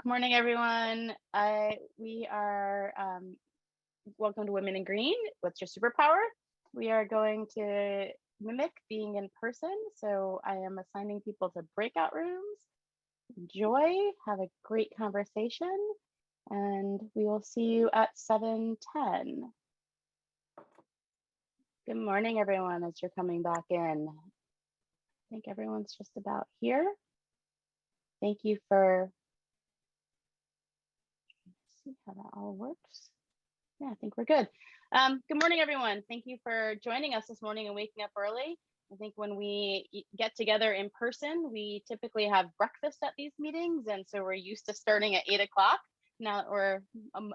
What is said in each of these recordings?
Good morning, everyone. We are welcome to Women in Green. What's your superpower? We are going to mimic being in person. So I am assigning people to breakout rooms. Enjoy, have a great conversation, and we will see you at 7:10. Good morning, everyone, as you're coming back in. I think everyone's just about here. Thank you for see how that all works. Yeah, I think we're good. Good morning, everyone. Thank you for joining us this morning and waking up early. I think when we get together in person, we typically have breakfast at these meetings. And so we're used to starting at 8 o'clock. Now, or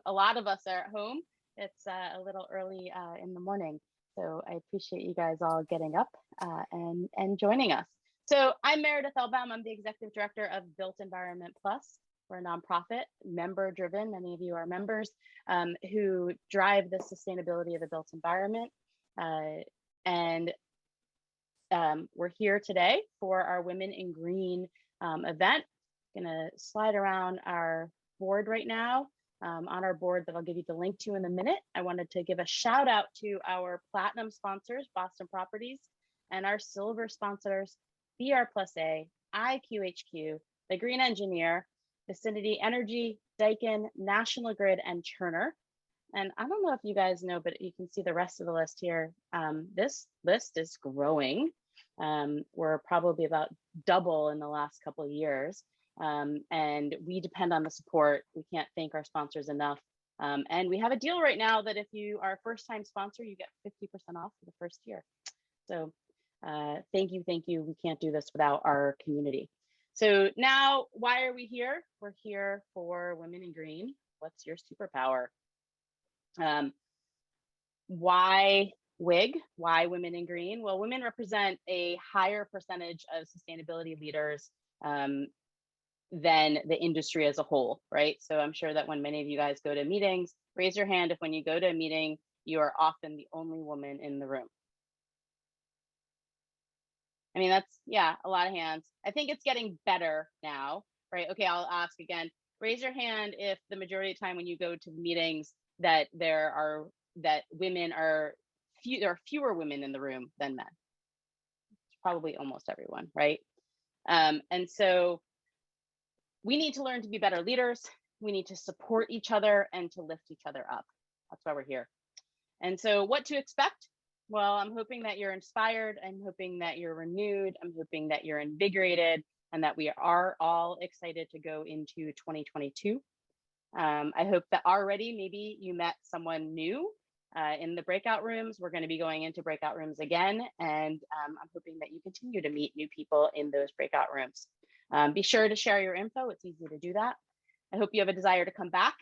a lot of us are at home. It's a little early in the morning. So I appreciate you guys all getting up and joining us. So I'm Meredith Elbaum. I'm the Executive Director of Built Environment Plus. We're a nonprofit, member-driven. Many of you are members who drive the sustainability of the built environment. We're here today for our Women in Green event. I'm gonna slide around our board right now. On our board that I'll give you the link to in a minute. I wanted to give a shout out to our platinum sponsors, Boston Properties, and our silver sponsors, BR+A, IQHQ, The Green Engineer, Vicinity Energy, Daikin, National Grid, and Churner. And I don't know if you guys know, but you can see the rest of the list here. This list is growing. We're probably about double in the last couple of years. And we depend on the support. We can't thank our sponsors enough. And we have a deal right now that if you are a first-time sponsor, you get 50% off for the first year. So thank you, thank you. We can't do this without our community. So now, why are we here? We're here for Women in Green. What's your superpower? Why WIG? Why Women in Green? Well, women represent a higher percentage of sustainability leaders than the industry as a whole, right? So I'm sure that when many of you guys go to meetings, raise your hand if when you go to a meeting, you are often the only woman in the room. I mean, that's, yeah, a lot of hands. I think it's getting better now, right? Okay, I'll ask again. Raise your hand if the majority of the time when you go to meetings that there are fewer women in the room than men. It's probably almost everyone, right? And so we need to learn to be better leaders. We need to support each other and to lift each other up. That's why we're here. And so what to expect? Well, I'm hoping that you're inspired. I'm hoping that you're renewed. I'm hoping that you're invigorated and that we are all excited to go into 2022. I hope that already maybe you met someone new in the breakout rooms. We're going to be going into breakout rooms again. And I'm hoping that you continue to meet new people in those breakout rooms. Be sure to share your info. It's easy to do that. I hope you have a desire to come back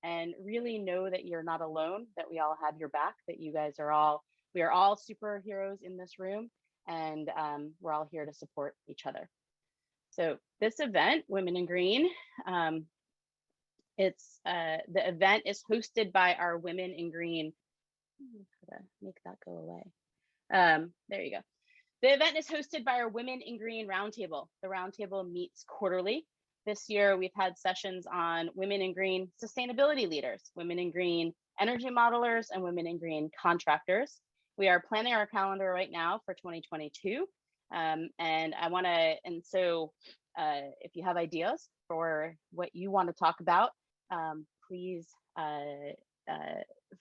and really know that you're not alone, that we all have your back, that you guys are all, we are all superheroes in this room, and we're all here to support each other. So this event, Women in Green, the event is hosted by our Women in Green. How to make that go away. There you go. The event is hosted by our Women in Green Roundtable. The Roundtable meets quarterly. This year, we've had sessions on Women in Green sustainability leaders, Women in Green energy modelers, and Women in Green contractors. We are planning our calendar right now for 2022. So if you have ideas for what you want to talk about, please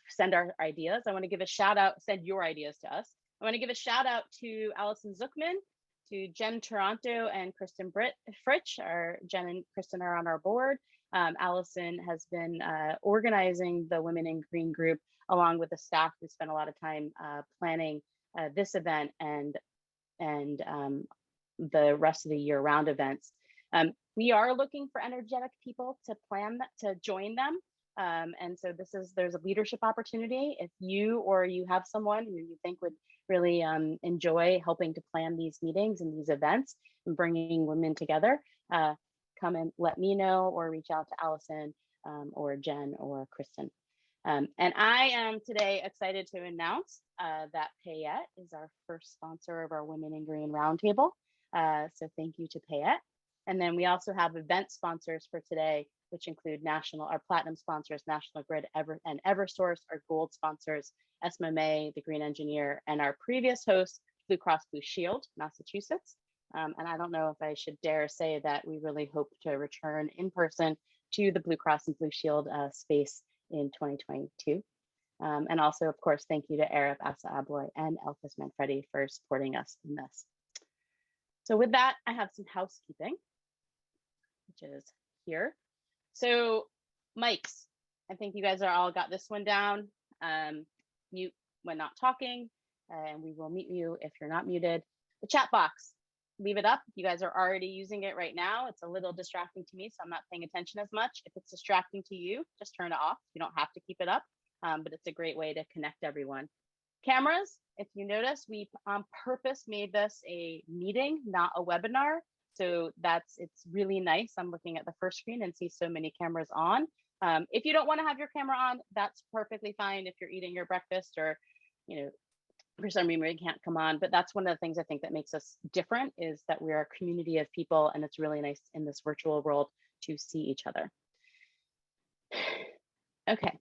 send our ideas. I want to give a shout out, send your ideas to us. I want to give a shout out to Allison Zuckman, to Jen Toronto and Kristen Fritsch. Jen and Kristen are on our board. Allison has been organizing the Women in Green group along with the staff who spent a lot of time planning this event and the rest of the year-round events. We are looking for energetic people to plan that, to join them. And so there's a leadership opportunity. If you or you have someone who you think would really enjoy helping to plan these meetings and these events and bringing women together, come and let me know or reach out to Allison or Jen or Kristen. And I am today excited to announce that Payette is our first sponsor of our Women in Green Roundtable. So thank you to Payette. And then we also have event sponsors for today, which include our platinum sponsors, National Grid and Eversource, our gold sponsors, SMA, the Green Engineer, and our previous host, Blue Cross Blue Shield, Massachusetts. And I don't know if I should dare say that we really hope to return in person to the Blue Cross and Blue Shield space in 2022. And also, of course, thank you to Arab, Asa Abloy, and Elfis Manfredi for supporting us in this. So with that, I have some housekeeping, which is here. So mics, I think you guys are all got this one down. Mute when not talking, and we will mute you if you're not muted. The chat box, leave it up. You guys are already using it right now. It's a little distracting to me, so I'm not paying attention as much. If it's distracting to you, just turn it off. You don't have to keep it up, but it's a great way to connect everyone. Cameras, if you notice, we on purpose made this a meeting, not a webinar. So it's really nice. I'm looking at the first screen and see so many cameras on. If you don't want to have your camera on, that's perfectly fine if you're eating your breakfast or, for some reason you can't come on. But that's one of the things I think that makes us different, is that we're a community of people, and it's really nice in this virtual world to see each other. Okay.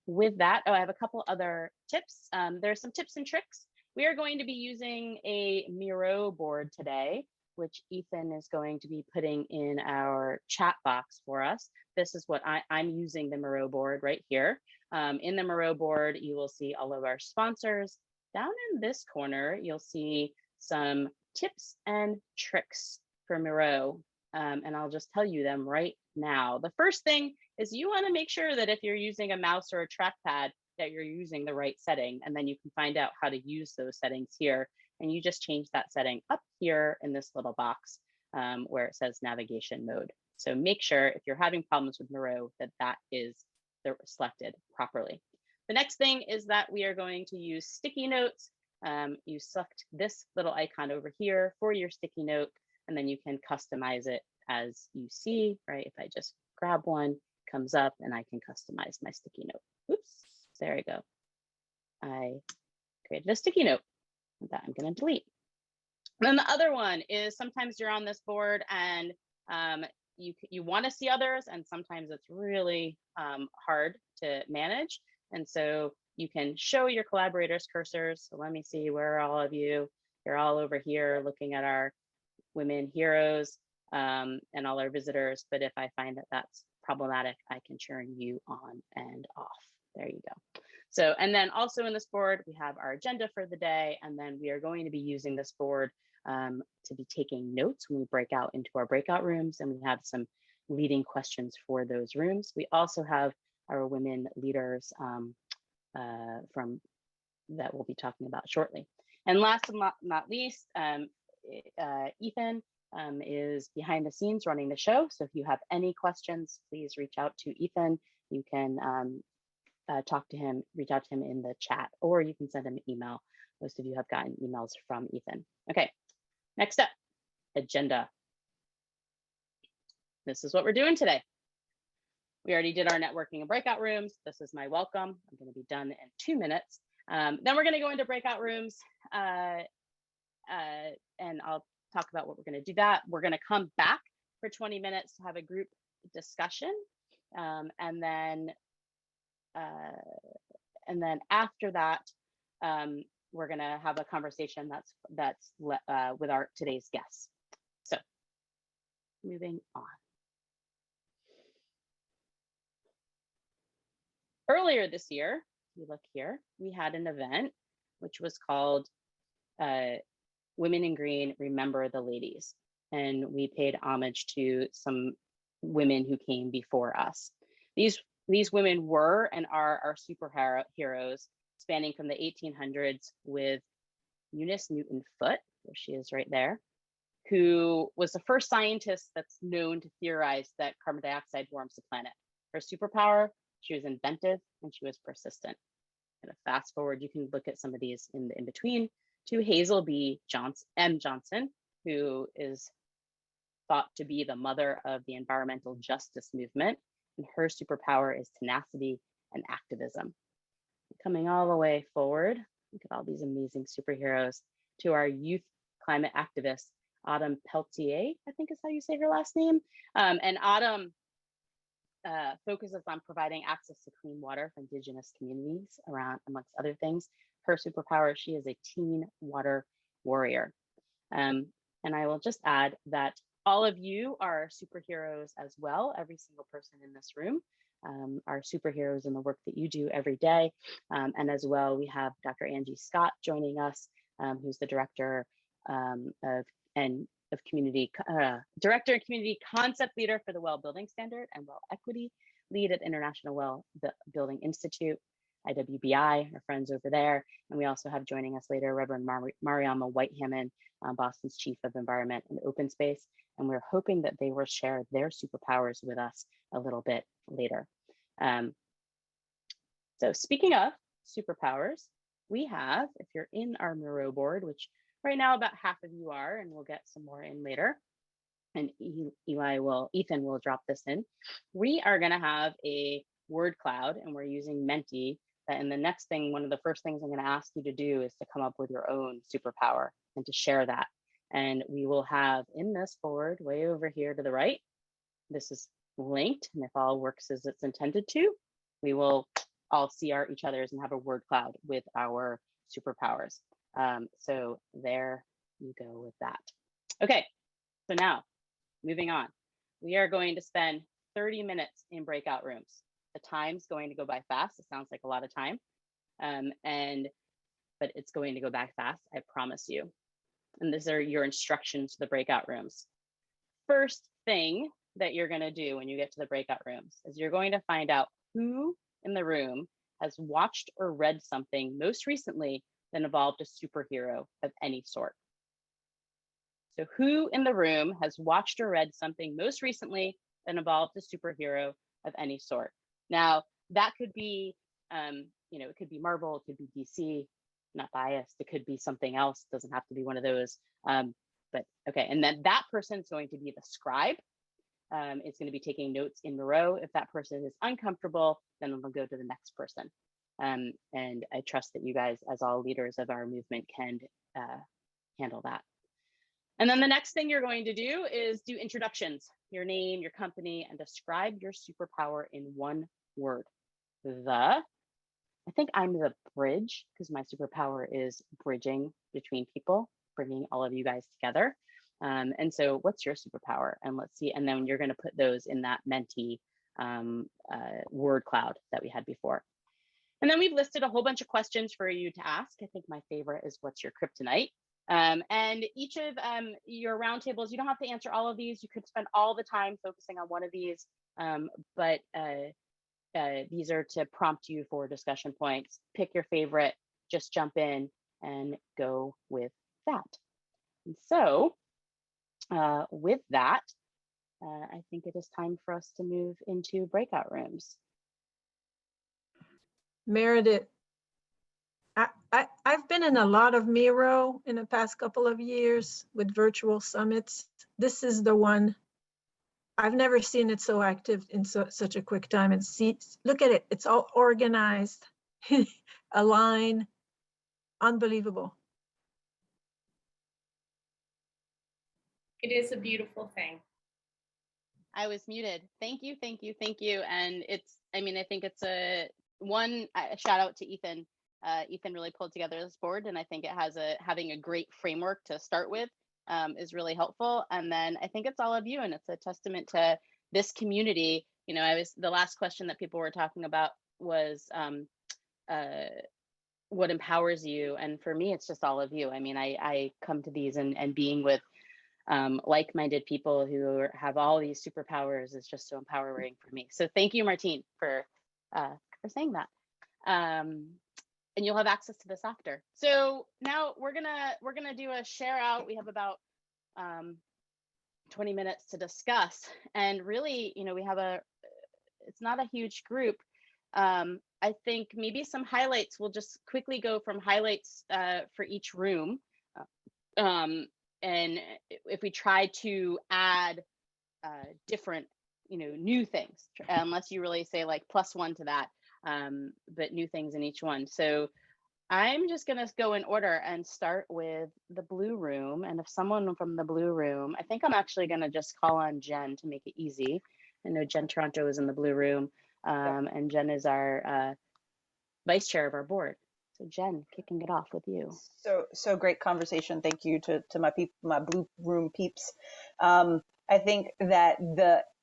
With that, I have a couple other tips. There's some tips and tricks. We are going to be using a Miro board today, which Ethan is going to be putting in our chat box for us. This is what I'm using, the Miro board right here. In the Miro board, you will see all of our sponsors. Down in this corner, you'll see some tips and tricks for Miro. And I'll just tell you them right now. The first thing is you want to make sure that if you're using a mouse or a trackpad, that you're using the right setting, and then you can find out how to use those settings here. And you just change that setting up here in this little box where it says navigation mode. So make sure if you're having problems with Miro that is selected properly. The next thing is that we are going to use sticky notes. You select this little icon over here for your sticky note, and then you can customize it as you see, right? If I just grab one, comes up, and I can customize my sticky note. Oops, there we go. I created a sticky note that I'm going to delete. And then the other one is sometimes you're on this board and you want to see others, and sometimes it's really hard to manage. And so you can show your collaborators cursors. So let me see, where are all of you? You're all over here looking at our women heroes and all our visitors. But if I find that that's problematic, I can turn you on and off. There you go. So, and then also in this board, we have our agenda for the day, and then we are going to be using this board to be taking notes when we break out into our breakout rooms, and we have some leading questions for those rooms. We also have our women leaders from that we'll be talking about shortly. And last but not least, Ethan is behind the scenes running the show. So if you have any questions, please reach out to Ethan. You can talk to him, reach out to him in the chat, or you can send him an email. Most of you have gotten emails from Ethan. Okay, next up, agenda. This is what we're doing today. We already did our networking and breakout rooms. This is my welcome. I'm going to be done in 2 minutes. Then we're going to go into breakout rooms, and I'll talk about what we're going to do that. We're going to come back for 20 minutes to have a group discussion, and then after that, we're going to have a conversation that's with our today's guests. So, moving on. Earlier this year, if you look here, we had an event which was called Women in Green, Remember the Ladies. And we paid homage to some women who came before us. These women were and are our superheroes, spanning from the 1800s with Eunice Newton Foote, there she is right there, who was the first scientist that's known to theorize that carbon dioxide warms the planet. Her superpower: she was inventive and she was persistent. And fast forward, you can look at some of these in between, to Hazel B. Johnson, who is thought to be the mother of the environmental justice movement. And her superpower is tenacity and activism. Coming all the way forward, look at all these amazing superheroes, to our youth climate activists, Autumn Peltier, I think is how you say her last name. And Autumn focuses on providing access to clean water for Indigenous communities around, amongst other things. Her superpower, she is a teen water warrior. And I will just add that all of you are superheroes as well. Every single person in this room are superheroes in the work that you do every day. And as well, we have Dr. Angie Scott joining us, who's the director of community, director and community concept leader for the Well Building Standard and Well Equity, lead at International Well Building Institute, IWBI, our friends over there. And we also have joining us later, Reverend Mariama White-Hammond, Boston's Chief of Environment and Open Space. And we're hoping that they will share their superpowers with us a little bit later. So speaking of superpowers, we have, if you're in our Miro board, which right now about half of you are, and we'll get some more in later, and Ethan will drop this in. We are gonna have a word cloud, and we're using Menti. And the next thing, one of the first things I'm gonna ask you to do is to come up with your own superpower and to share that. And we will have in this board, way over here to the right, this is linked, and if all works as it's intended to, we will all see each other's and have a word cloud with our superpowers. So there you go with that. Okay, so now moving on, we are going to spend 30 minutes in breakout rooms. The time's going to go by fast. It sounds like a lot of time, but it's going to go by fast, I promise you. And these are your instructions to the breakout rooms. First thing that you're gonna do when you get to the breakout rooms is you're going to find out who in the room has watched or read something most recently that involved a superhero of any sort. So who in the room has watched or read something most recently that involved a superhero of any sort? Now, that could be, it could be Marvel, it could be DC, not biased, it could be something else, it doesn't have to be one of those. But okay, and then that person is going to be the scribe. It's going to be taking notes in Miro. If that person is uncomfortable, then we'll go to the next person. And I trust that you guys, as all leaders of our movement, can handle that. And then the next thing you're going to do is do introductions, your name, your company, and describe your superpower in one word. I think I'm the bridge, because my superpower is bridging between people, bringing all of you guys together. And so what's your superpower? And let's see, and then you're going to put those in that Menti word cloud that we had before. And then we've listed a whole bunch of questions for you to ask. I think my favorite is, what's your kryptonite? And each of your roundtables, you don't have to answer all of these. You could spend all the time focusing on one of these, but these are to prompt you for discussion points. Pick your favorite, just jump in and go with that. And so with that, I think it is time for us to move into breakout rooms. Meredith, I've been in a lot of Miro in the past couple of years with virtual summits. This is the one. I've never seen it so active in such a quick time. And see, look at it, it's all organized, aligned, unbelievable. It is a beautiful thing. I was muted. Thank you, thank you, thank you. And it's, I think it's a shout out to Ethan. Ethan really pulled together this board, and I think it has having a great framework to start with is really helpful. And then I think it's all of you, and it's a testament to this community. The last question that people were talking about was what empowers you, and for me, it's just all of you. I come to these and being with like-minded people who have all these superpowers is just so empowering for me. So thank you, Martine, for saying that. And you'll have access to this after. So now we're gonna do a share out. We have about 20 minutes to discuss, and really, we have it's not a huge group. I think maybe some highlights. We'll just quickly go from highlights for each room. And if we try to add different, new things, unless you really say like +1 to that, but new things in each one. So I'm just going to go in order and start with the blue room. And if someone from the blue room, I think I'm actually going to just call on Jen to make it easy. I know Jen Toronto is in the blue room, and Jen is our vice chair of our board. So Jen, kicking it off with you. So great conversation. Thank you to my blue room peeps. I think that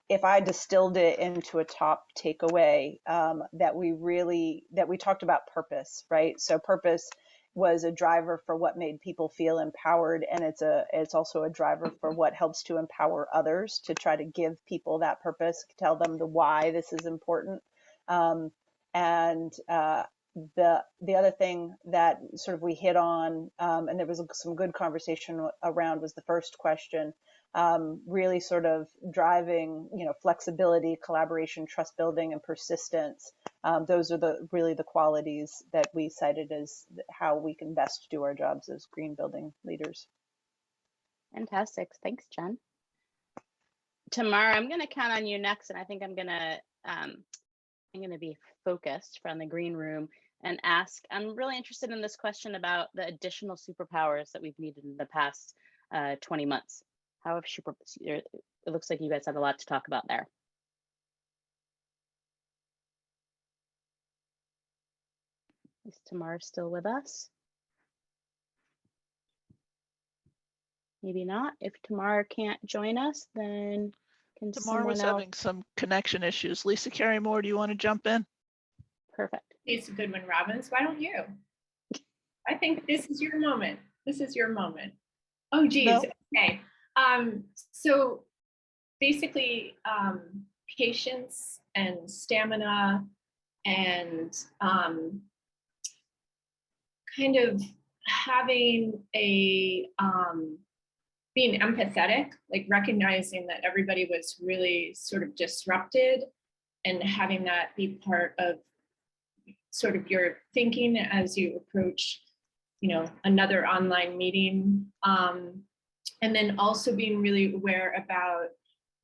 if I distilled it into a top takeaway, that we talked about purpose, right? So purpose was a driver for what made people feel empowered, and it's also a driver for what helps to empower others to try to give people that purpose, tell them the why this is important. The other thing that sort of we hit on, and there was some good conversation around, was the first question, really sort of driving, flexibility, collaboration, trust building, and persistence. Those are really the qualities that we cited as how we can best do our jobs as green building leaders. Fantastic. Thanks, Jen. Tamara, I'm going to count on you next, and I think I'm going to be focused from the green room and ask, I'm really interested in this question about the additional superpowers that we've needed in the past 20 months. How have it looks like you guys have a lot to talk about there. Is Tamara still with us? Maybe not. If Tamara can't join us, then can Tamara was someone else? having some connection issues. Lisa Carey-Moore, do you want to jump in? Perfect. Lisa Goodwin-Robbins, why don't you? I think this is your moment. This is your moment. Oh, geez. No. Okay. So basically, patience and stamina and kind of having being empathetic, like recognizing that everybody was really sort of disrupted, and having that be part of sort of your thinking as you approach, another online meeting. And then also being really aware about,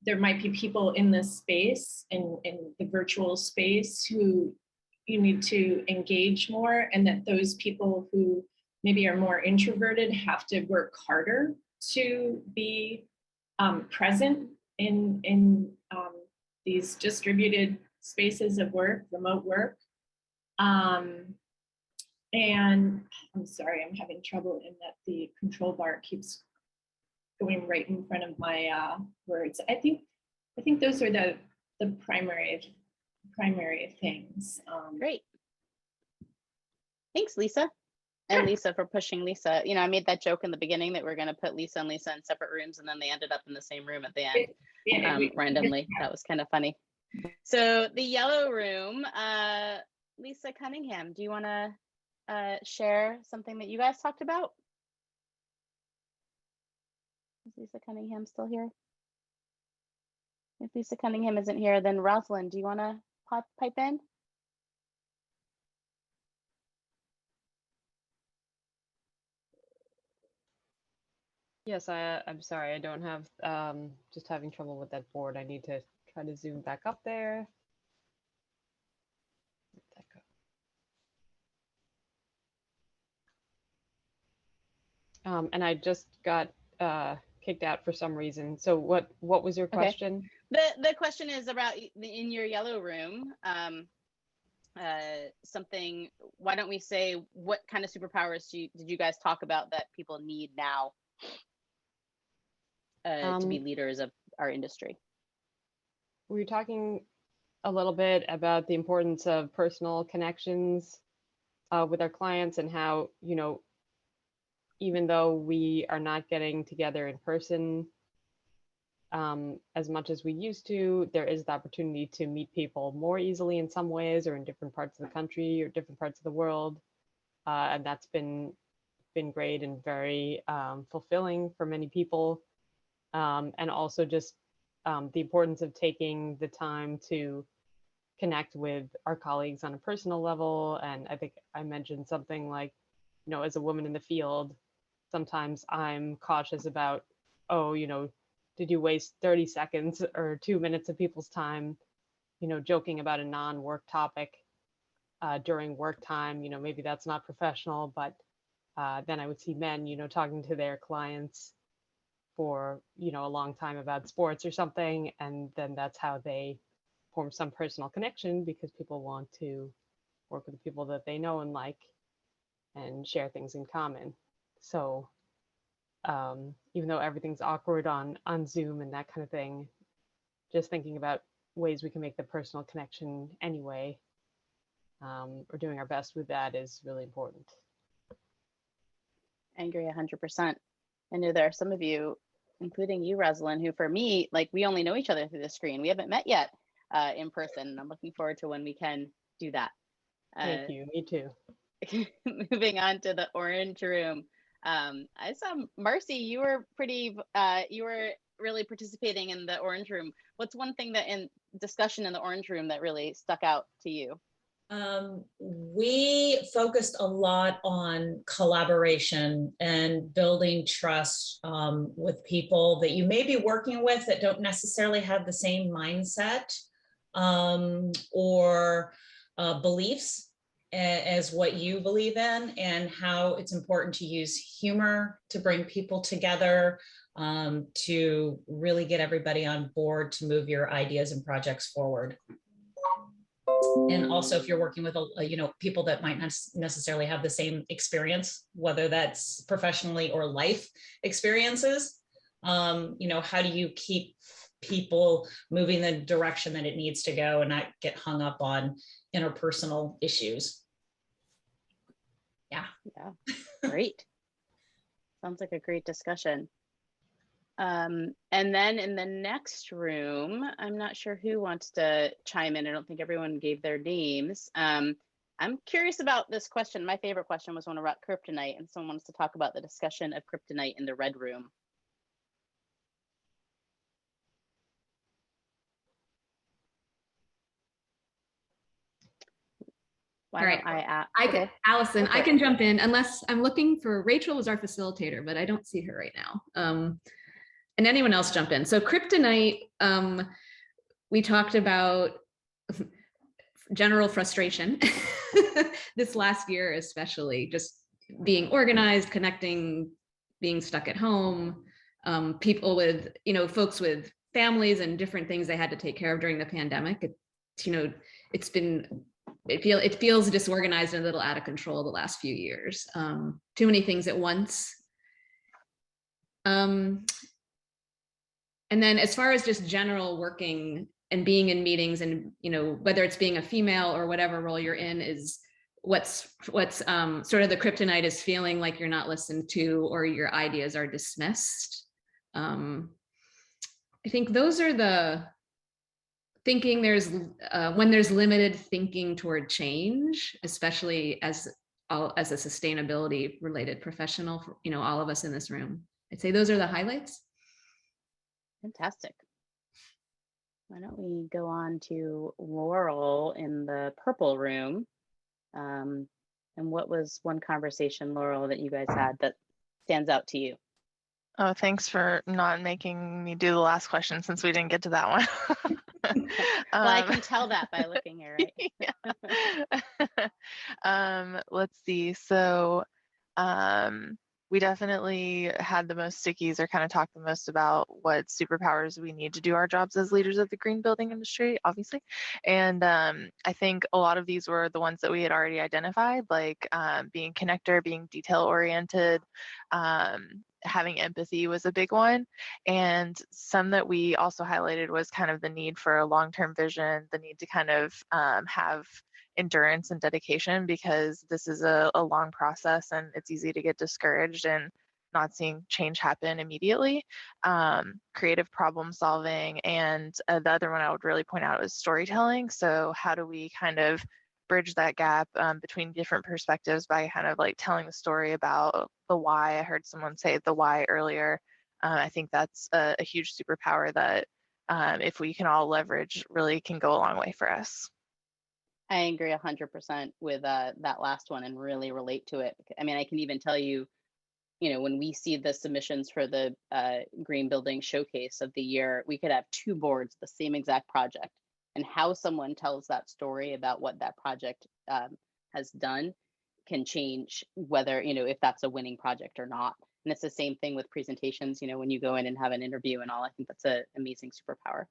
there might be people in this space, in the virtual space, who you need to engage more, and that those people who maybe are more introverted have to work harder to be present in these distributed spaces of work, remote work. And I'm sorry, I'm having trouble in that the control bar keeps going right in front of my words. I think those are the primary things. Great. Thanks, Lisa. And Lisa for pushing Lisa. I made that joke in the beginning that we're going to put Lisa and Lisa in separate rooms, and then they ended up in the same room at the end, randomly. That was kind of funny. So the yellow room, Lisa Cunningham, do you want to share something that you guys talked about? Is Lisa Cunningham still here? If Lisa Cunningham isn't here, then Rosalind, do you want to pipe in? Yes, I'm sorry, I don't have, just having trouble with that board. I need to try to zoom back up there. And I just got kicked out for some reason. So what was your question? Okay. The question is about in your yellow room, something, why don't we say, what kind of superpowers did you guys talk about that people need now to be leaders of our industry? We were talking a little bit about the importance of personal connections with our clients, and how, even though we are not getting together in person as much as we used to, there is the opportunity to meet people more easily in some ways, or in different parts of the country or different parts of the world. And that's been great and very fulfilling for many people. And also just the importance of taking the time to connect with our colleagues on a personal level. And I think I mentioned something like, as a woman in the field, sometimes I'm cautious about, did you waste 30 seconds or 2 minutes of people's time, joking about a non-work topic? during work time. Maybe that's not professional, but then I would see men, talking to their clients for, a long time about sports or something. And then that's how they form some personal connection, because people want to work with the people that they know and like and share things in common. So even though everything's awkward on Zoom and that kind of thing, just thinking about ways we can make the personal connection anyway, or doing our best with that, is really important. I agree 100%. I know there are some of you, including you, Rosalind, who for me, like, we only know each other through the screen. We haven't met yet in person. And I'm looking forward to when we can do that. Thank you. Me too. Moving on to the orange room. I saw Marcy, you were really participating in the orange room. What's one thing that in discussion in the orange room that really stuck out to you? We focused a lot on collaboration and building trust with people that you may be working with that don't necessarily have the same mindset or beliefs as what you believe in, and how it's important to use humor to bring people together, to really get everybody on board to move your ideas and projects forward. And also, if you're working with people that might not necessarily have the same experience, whether that's professionally or life experiences, how do you keep people moving the direction that it needs to go and not get hung up on interpersonal issues? Yeah, Great. Sounds like a great discussion. And then in the next room, I'm not sure who wants to chime in. I don't think everyone gave their names. I'm curious about this question. My favorite question was one about kryptonite, and someone wants to talk about the discussion of kryptonite in the red room. Why All right. okay. Allison, I can jump in, unless I'm looking for, Rachel was our facilitator, but I don't see her right now. And anyone else jump in. So kryptonite, we talked about general frustration this last year, especially just being organized, connecting, being stuck at home, people with, folks with families and different things they had to take care of during the pandemic. It feels disorganized and a little out of control the last few years. Too many things at once. And then as far as just general working and being in meetings, and whether it's being a female or whatever role you're in, is what's sort of the kryptonite is feeling like you're not listened to or your ideas are dismissed. I think those are the thinking. There's when there's limited thinking toward change, especially as a sustainability related professional, all of us in this room. I'd say those are the highlights. Fantastic. Why don't we go on to Laurel in the purple room? And what was one conversation, Laurel, that you guys had that stands out to you? Oh, thanks for not making me do the last question, since we didn't get to that one. Well, I can tell that by looking here, right? Let's see. So we definitely had the most stickies, or kind of talked the most about what superpowers we need to do our jobs as leaders of the green building industry, obviously. And I think a lot of these were the ones that we had already identified, like being connector, being detail oriented, having empathy was a big one. And some that we also highlighted was kind of the need for a long-term vision, the need to kind of have endurance and dedication, because this is a long process and it's easy to get discouraged and not seeing change happen immediately. Creative problem solving, and the other one I would really point out is storytelling. So how do we kind of bridge that gap between different perspectives by kind of like telling the story about the why? I heard someone say the why earlier. I think that's a huge superpower that if we can all leverage, really can go a long way for us. I agree 100% with that last one and really relate to it. I mean, I can even tell you, when we see the submissions for the Green Building Showcase of the year, we could have two boards, the same exact project, and how someone tells that story about what that project has done can change whether, if that's a winning project or not. And it's the same thing with presentations, when you go in and have an interview and all. I think that's an amazing superpower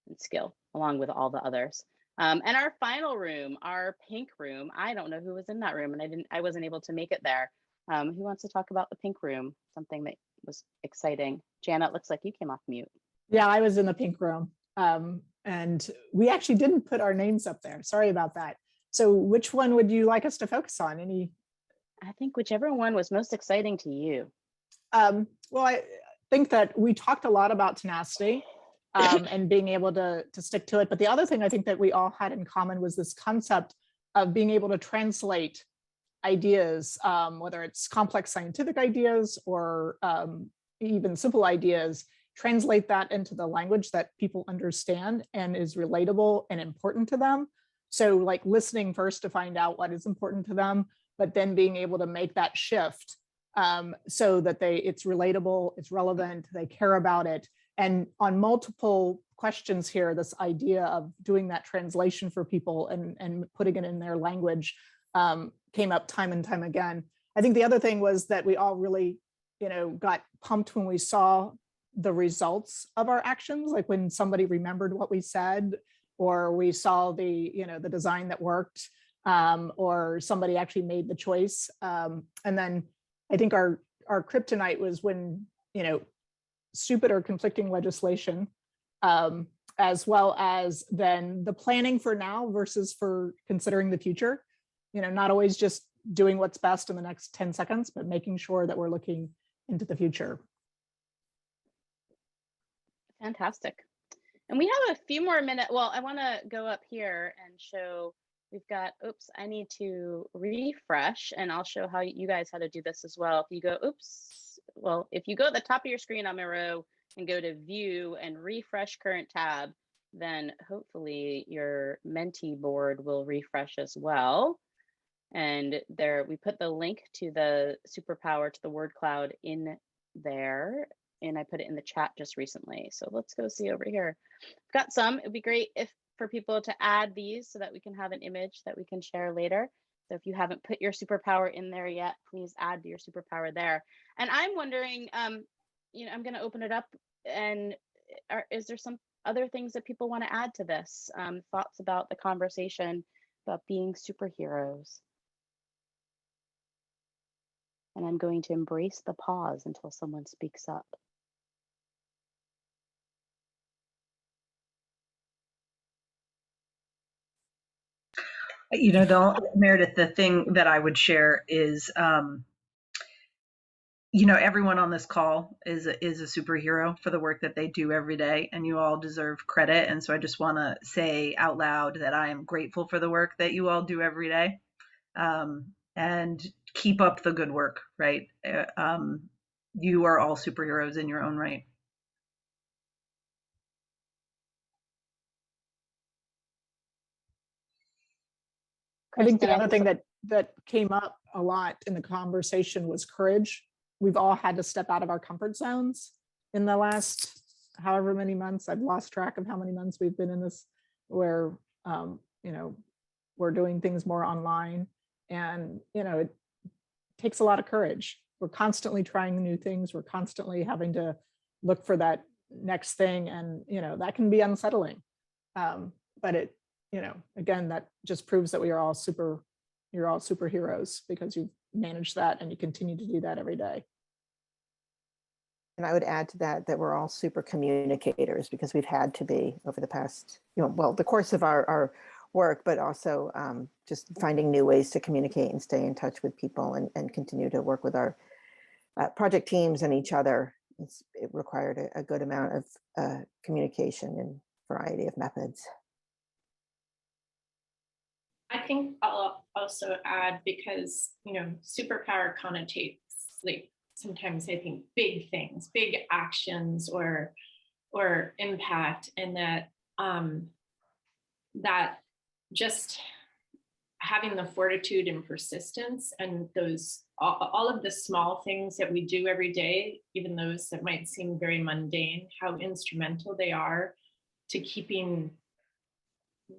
and skill, along with all the others. And our final room, our pink room, I don't know who was in that room, and I wasn't able to make it there. Who wants to talk about the pink room? Something that was exciting. Janet, looks like you came off mute. Yeah, I was in the pink room. And we actually didn't put our names up there. Sorry about that. So which one would you like us to focus on? I think whichever one was most exciting to you. Well, I think that we talked a lot about tenacity and being able to stick to it. But the other thing I think that we all had in common was this concept of being able to translate ideas, whether it's complex scientific ideas or even simple ideas, translate that into the language that people understand and is relatable and important to them. So like listening first to find out what is important to them, but then being able to make that shift so that it's relatable, it's relevant, they care about it. And on multiple questions here, this idea of doing that translation for people and putting it in their language came up time and time again. I think the other thing was that we all really, got pumped when we saw the results of our actions, like when somebody remembered what we said, or we saw the design that worked, or somebody actually made the choice. And then I think our kryptonite was when, stupid or conflicting legislation, as well as then the planning for now versus for considering the future, not always just doing what's best in the next 10 seconds, but making sure that we're looking into the future. Fantastic. And we have a few more minutes. Well, I want to go up here and show, we've got, oops, I need to refresh, and I'll show how you guys how to do this as well. If you go, if you go at the top of your screen on Miro and go to view and refresh current tab, then hopefully your Menti board will refresh as well. And there, we put the link to the Superpower, to the word cloud in there. And I put it in the chat just recently. So let's go see over here. I've got some. It'd be great for people to add these so that we can have an image that we can share later. So if you haven't put your superpower in there yet, please add your superpower there. And I'm wondering, I'm going to open it up. And is there some other things that people want to add to this? Thoughts about the conversation about being superheroes? And I'm going to embrace the pause until someone speaks up. Meredith, the thing that I would share is, everyone on this call is a superhero for the work that they do every day, and you all deserve credit. And so I just want to say out loud that I am grateful for the work that you all do every day. And keep up the good work, right? You are all superheroes in your own right. I think the other thing that came up a lot in the conversation was courage. We've all had to step out of our comfort zones in the last however many months. I've lost track of how many months we've been in this, where we're doing things more online, and it takes a lot of courage. We're constantly trying new things. We're constantly having to look for that next thing, and that can be unsettling. But it, again, that just proves that you're all superheroes, because you've managed that and you continue to do that every day. And I would add to that we're all super communicators, because we've had to be over the past, the course of our work, but also just finding new ways to communicate and stay in touch with people and continue to work with our project teams and each other. It required a good amount of communication and variety of methods. I think I'll also add, because, superpower connotates, like, sometimes I think big things, big actions or impact, and that just having the fortitude and persistence, and those all of the small things that we do every day, even those that might seem very mundane, how instrumental they are to keeping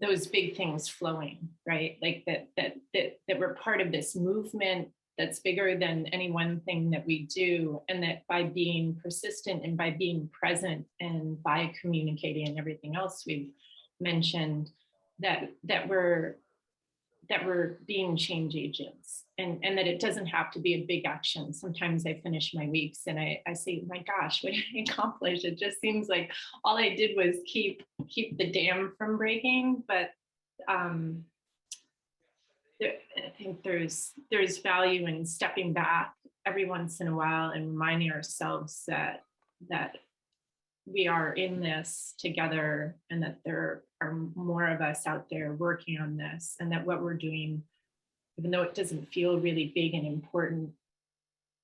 those big things flowing, right? Like that we're part of this movement that's bigger than any one thing that we do, and that by being persistent and by being present and by communicating and everything else we've mentioned, that we're being change agents, and that it doesn't have to be a big action. Sometimes I finish my weeks and I say, my gosh, what did I accomplish? It just seems like all I did was keep the dam from breaking. But I think there's value in stepping back every once in a while and reminding ourselves that we are in this together, and that there are more of us out there working on this, and that what we're doing, even though it doesn't feel really big and important,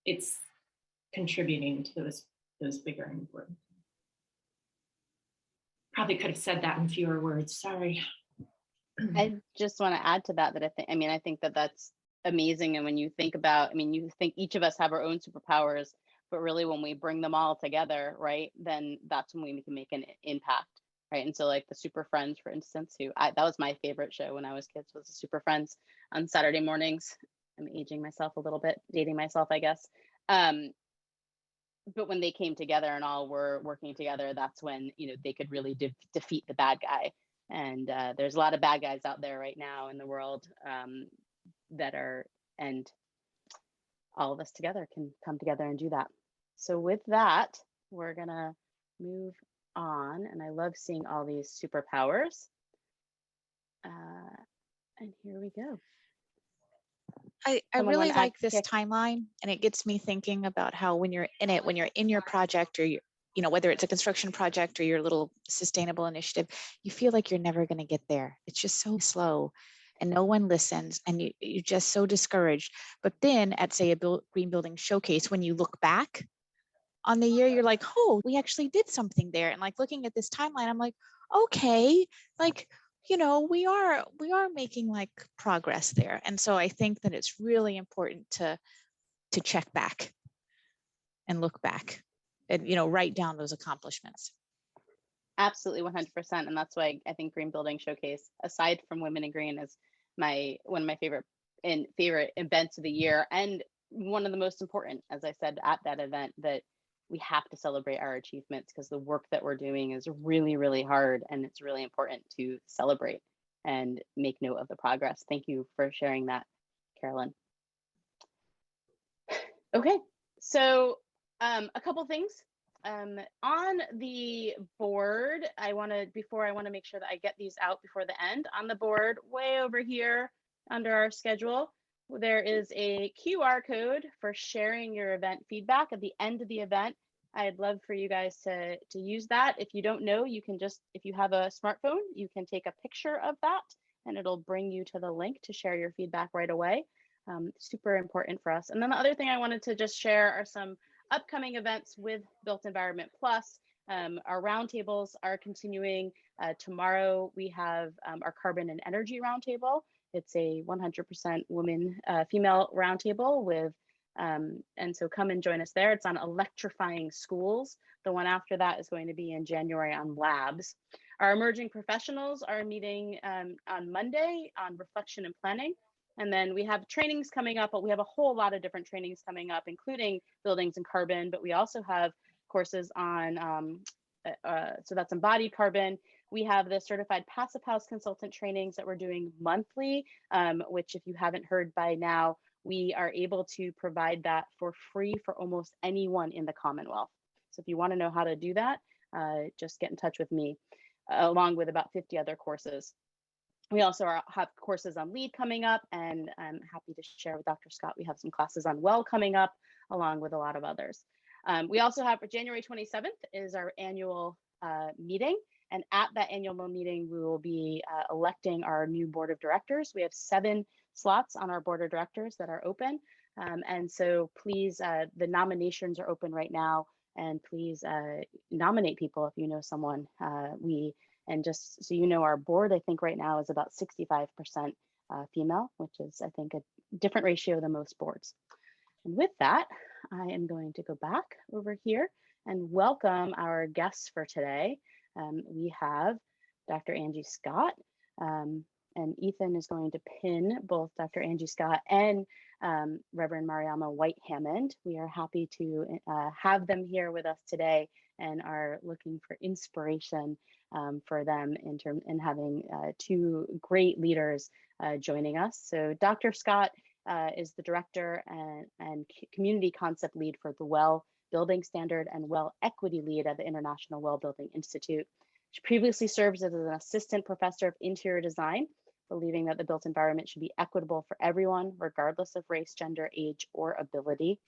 it's contributing to those bigger and important. Probably could have said that in fewer words, sorry. I just want to add to that, I think that that's amazing. And when you think about, you think each of us have our own superpowers, but really when we bring them all together, right, then that's when we can make an impact, right? And so like the Super Friends, for instance, that was my favorite show when I was kids, was the Super Friends on Saturday mornings. I'm aging myself a little bit, dating myself, I guess. But when they came together and all were working together, that's when, they could really defeat the bad guy. And there's a lot of bad guys out there right now in the world and all of us together can come together and do that. So with that, we're gonna move on. And I love seeing all these superpowers. And here we go. I Someone really wanna like add- this yeah. timeline, and it gets me thinking about how when you're in your project, or whether it's a construction project or your little sustainable initiative, you feel like you're never going to get there. It's just so slow and no one listens, and you're just so discouraged. But then at, say, a green building showcase, when you look back on the year, you're like, oh, we actually did something there. And like looking at this timeline, I'm like, okay, like, we are making like progress there. And so I think that it's really important to check back and look back and, write down those accomplishments. Absolutely, 100%. And that's why I think Green Building Showcase, aside from Women in Green, is one of my favorite events of the year, and one of the most important, as I said at that event, that we have to celebrate our achievements, because the work that we're doing is really, really hard, and it's really important to celebrate and make note of the progress. Thank you for sharing that, Carolyn. Okay, so a couple things. On the board, I want to make sure that I get these out before the end. On the board, way over here under our schedule, there is a QR code for sharing your event feedback at the end of the event. I'd love for you guys to use that. If you don't know, you can if you have a smartphone, you can take a picture of that and it'll bring you to the link to share your feedback right away. Super important for us. And then the other thing I wanted to just share are some upcoming events with Built Environment Plus. Our roundtables are continuing. Tomorrow we have our Carbon and Energy Roundtable. It's a 100% women, female roundtable with, and so come and join us there. It's on electrifying schools. The one after that is going to be in January on labs. Our emerging professionals are meeting on Monday on reflection and planning. And then we have trainings coming up, but we have a whole lot of different trainings coming up, including buildings and carbon, but we also have courses on, so that's embodied carbon. We have the certified passive house consultant trainings that we're doing monthly, which if you haven't heard by now, we are able to provide that for free for almost anyone in the Commonwealth. So if you want to know how to do that, just get in touch with me, along with about 50 other courses. We also have courses on LEAD coming up, and I'm happy to share with Dr. Scott, we have some classes on WELL coming up, along with a lot of others. We also have, for January 27th is our annual meeting. And at that annual meeting, we will be electing our new board of directors. We have 7 slots on our board of directors that are open. And so please, the nominations are open right now, and please nominate people if you know someone. And just so you know, our board, I think right now is about 65% female, which is, I think, a different ratio than most boards. And with that, I am going to go back over here and welcome our guests for today. We have Dr. Angie Scott, And Ethan is going to pin both Dr. Angie Scott and Reverend Mariama White-Hammond. We are happy to have them here with us today and are looking for inspiration for them in having two great leaders joining us. So Dr. Scott is the director and community concept lead for the Well Building Standard and Well Equity lead at the International Well Building Institute. She previously served as an assistant professor of interior design, believing that the built environment should be equitable for everyone, regardless of race, gender, age, or ability.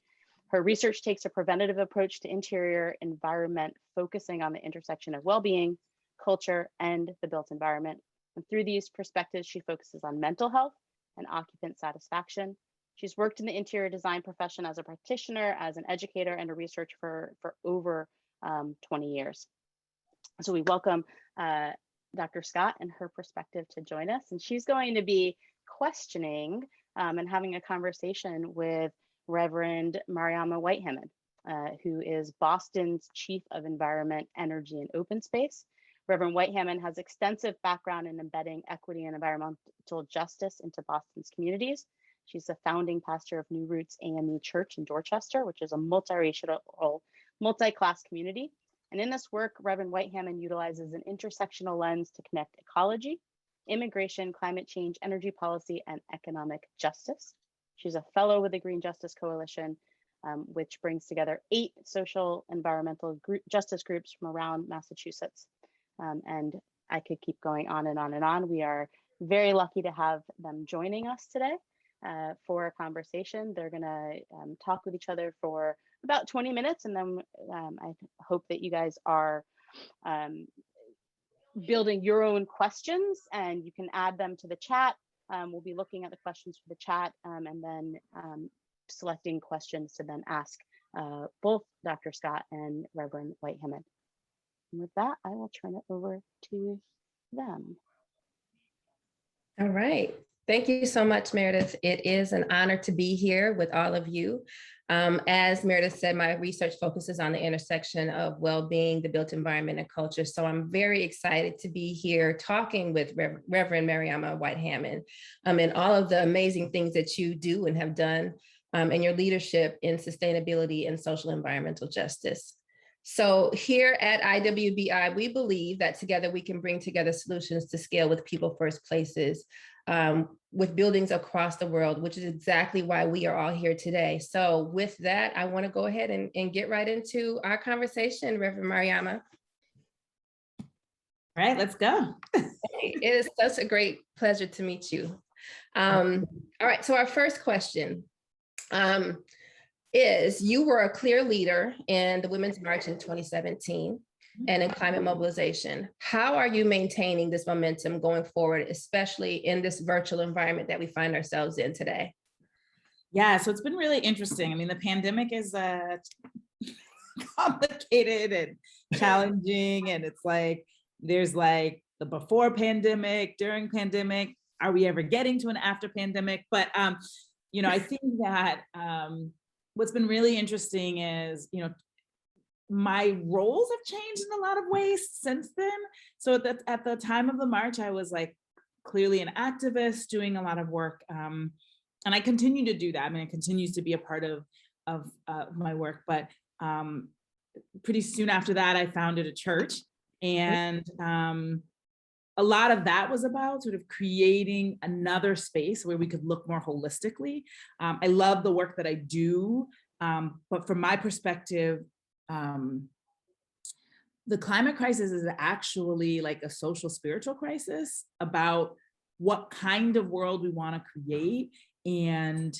Her research takes a preventative approach to interior environment, focusing on the intersection of well-being, culture, and the built environment. And through these perspectives, she focuses on mental health and occupant satisfaction. She's worked in the interior design profession as a practitioner, as an educator, and a researcher for over 20 years. So we welcome Dr. Scott and her perspective to join us. And she's going to be questioning and having a conversation with Reverend Mariama White-Hammond, who is Boston's Chief of Environment, Energy, and Open Space. Reverend White-Hammond has extensive background in embedding equity and environmental justice into Boston's communities. She's the founding pastor of New Roots AME Church in Dorchester, which is a multiracial, multi-class community. And in this work, Reverend White-Hammond utilizes an intersectional lens to connect ecology, immigration, climate change, energy policy, and economic justice. She's a fellow with the Green Justice Coalition, which brings together 8 social environmental justice groups from around Massachusetts. And I could keep going on and on and on. We are very lucky to have them joining us today for a conversation. They're gonna talk with each other for about 20 minutes, and then I hope that you guys are building your own questions, and you can add them to the chat. We'll be looking at the questions for the chat and then selecting questions to then ask both Dr. Scott and Reverend White-Hammond. And with that, I will turn it over to them. All right. Thank you so much, Meredith. It is an honor to be here with all of you. As Meredith said, my research focuses on the intersection of well-being, the built environment, and culture. So I'm very excited to be here talking with Reverend Mariama White-Hammond and all of the amazing things that you do and have done and your leadership in sustainability and social environmental justice. So here at IWBI, we believe that together we can bring together solutions to scale with people first places, with buildings across the world, which is exactly why we are all here today. So with that, I want to go ahead and get right into our conversation, Reverend Mariama. All right, let's go. It is such a great pleasure to meet you. All right, so our first question is, you were a clear leader in the Women's March in 2017 and in climate mobilization. How are you maintaining this momentum going forward, especially in this virtual environment that we find ourselves in today? Yeah, so it's been really interesting. I mean, the pandemic is complicated and challenging, and it's like, there's like the before pandemic, during pandemic, are we ever getting to an after pandemic? But, you know, I think that what's been really interesting is, you know, my roles have changed in a lot of ways since then. So at the time of the march, I was like clearly an activist doing a lot of work. And I continue to do that. I mean, it continues to be a part of my work. But pretty soon after that, I founded a church. And a lot of that was about sort of creating another space where we could look more holistically. I love the work that I do, but from my perspective, the climate crisis is actually like a social spiritual crisis about what kind of world we want to create. And,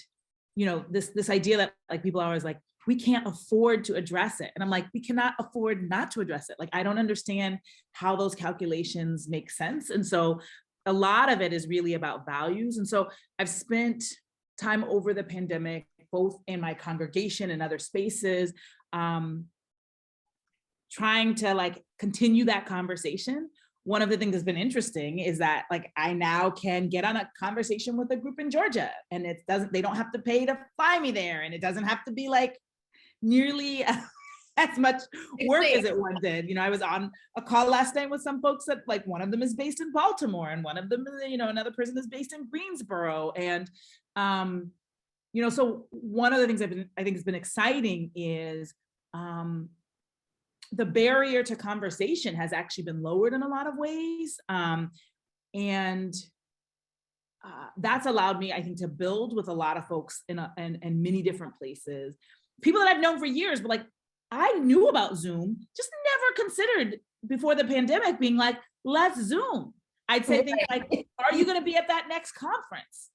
you know, this idea that like people are always like, we can't afford to address it. And I'm like, we cannot afford not to address it. Like, I don't understand how those calculations make sense. And so a lot of it is really about values. And so I've spent time over the pandemic, both in my congregation and other spaces, trying to like continue that conversation. One of the things that's been interesting is that like I now can get on a conversation with a group in Georgia, and they don't have to pay to fly me there, and it doesn't have to be like nearly as much work as it once did. You know, I was on a call last night with some folks that like one of them is based in Baltimore and one of them, you know, another person is based in Greensboro. And, you know, so one of the things I think has been exciting is the barrier to conversation has actually been lowered in a lot of ways. And that's allowed me, I think, to build with a lot of folks in many different places. People that I've known for years, but like, I knew about Zoom, just never considered before the pandemic being like, let's Zoom. I'd say things like, are you going to be at that next conference?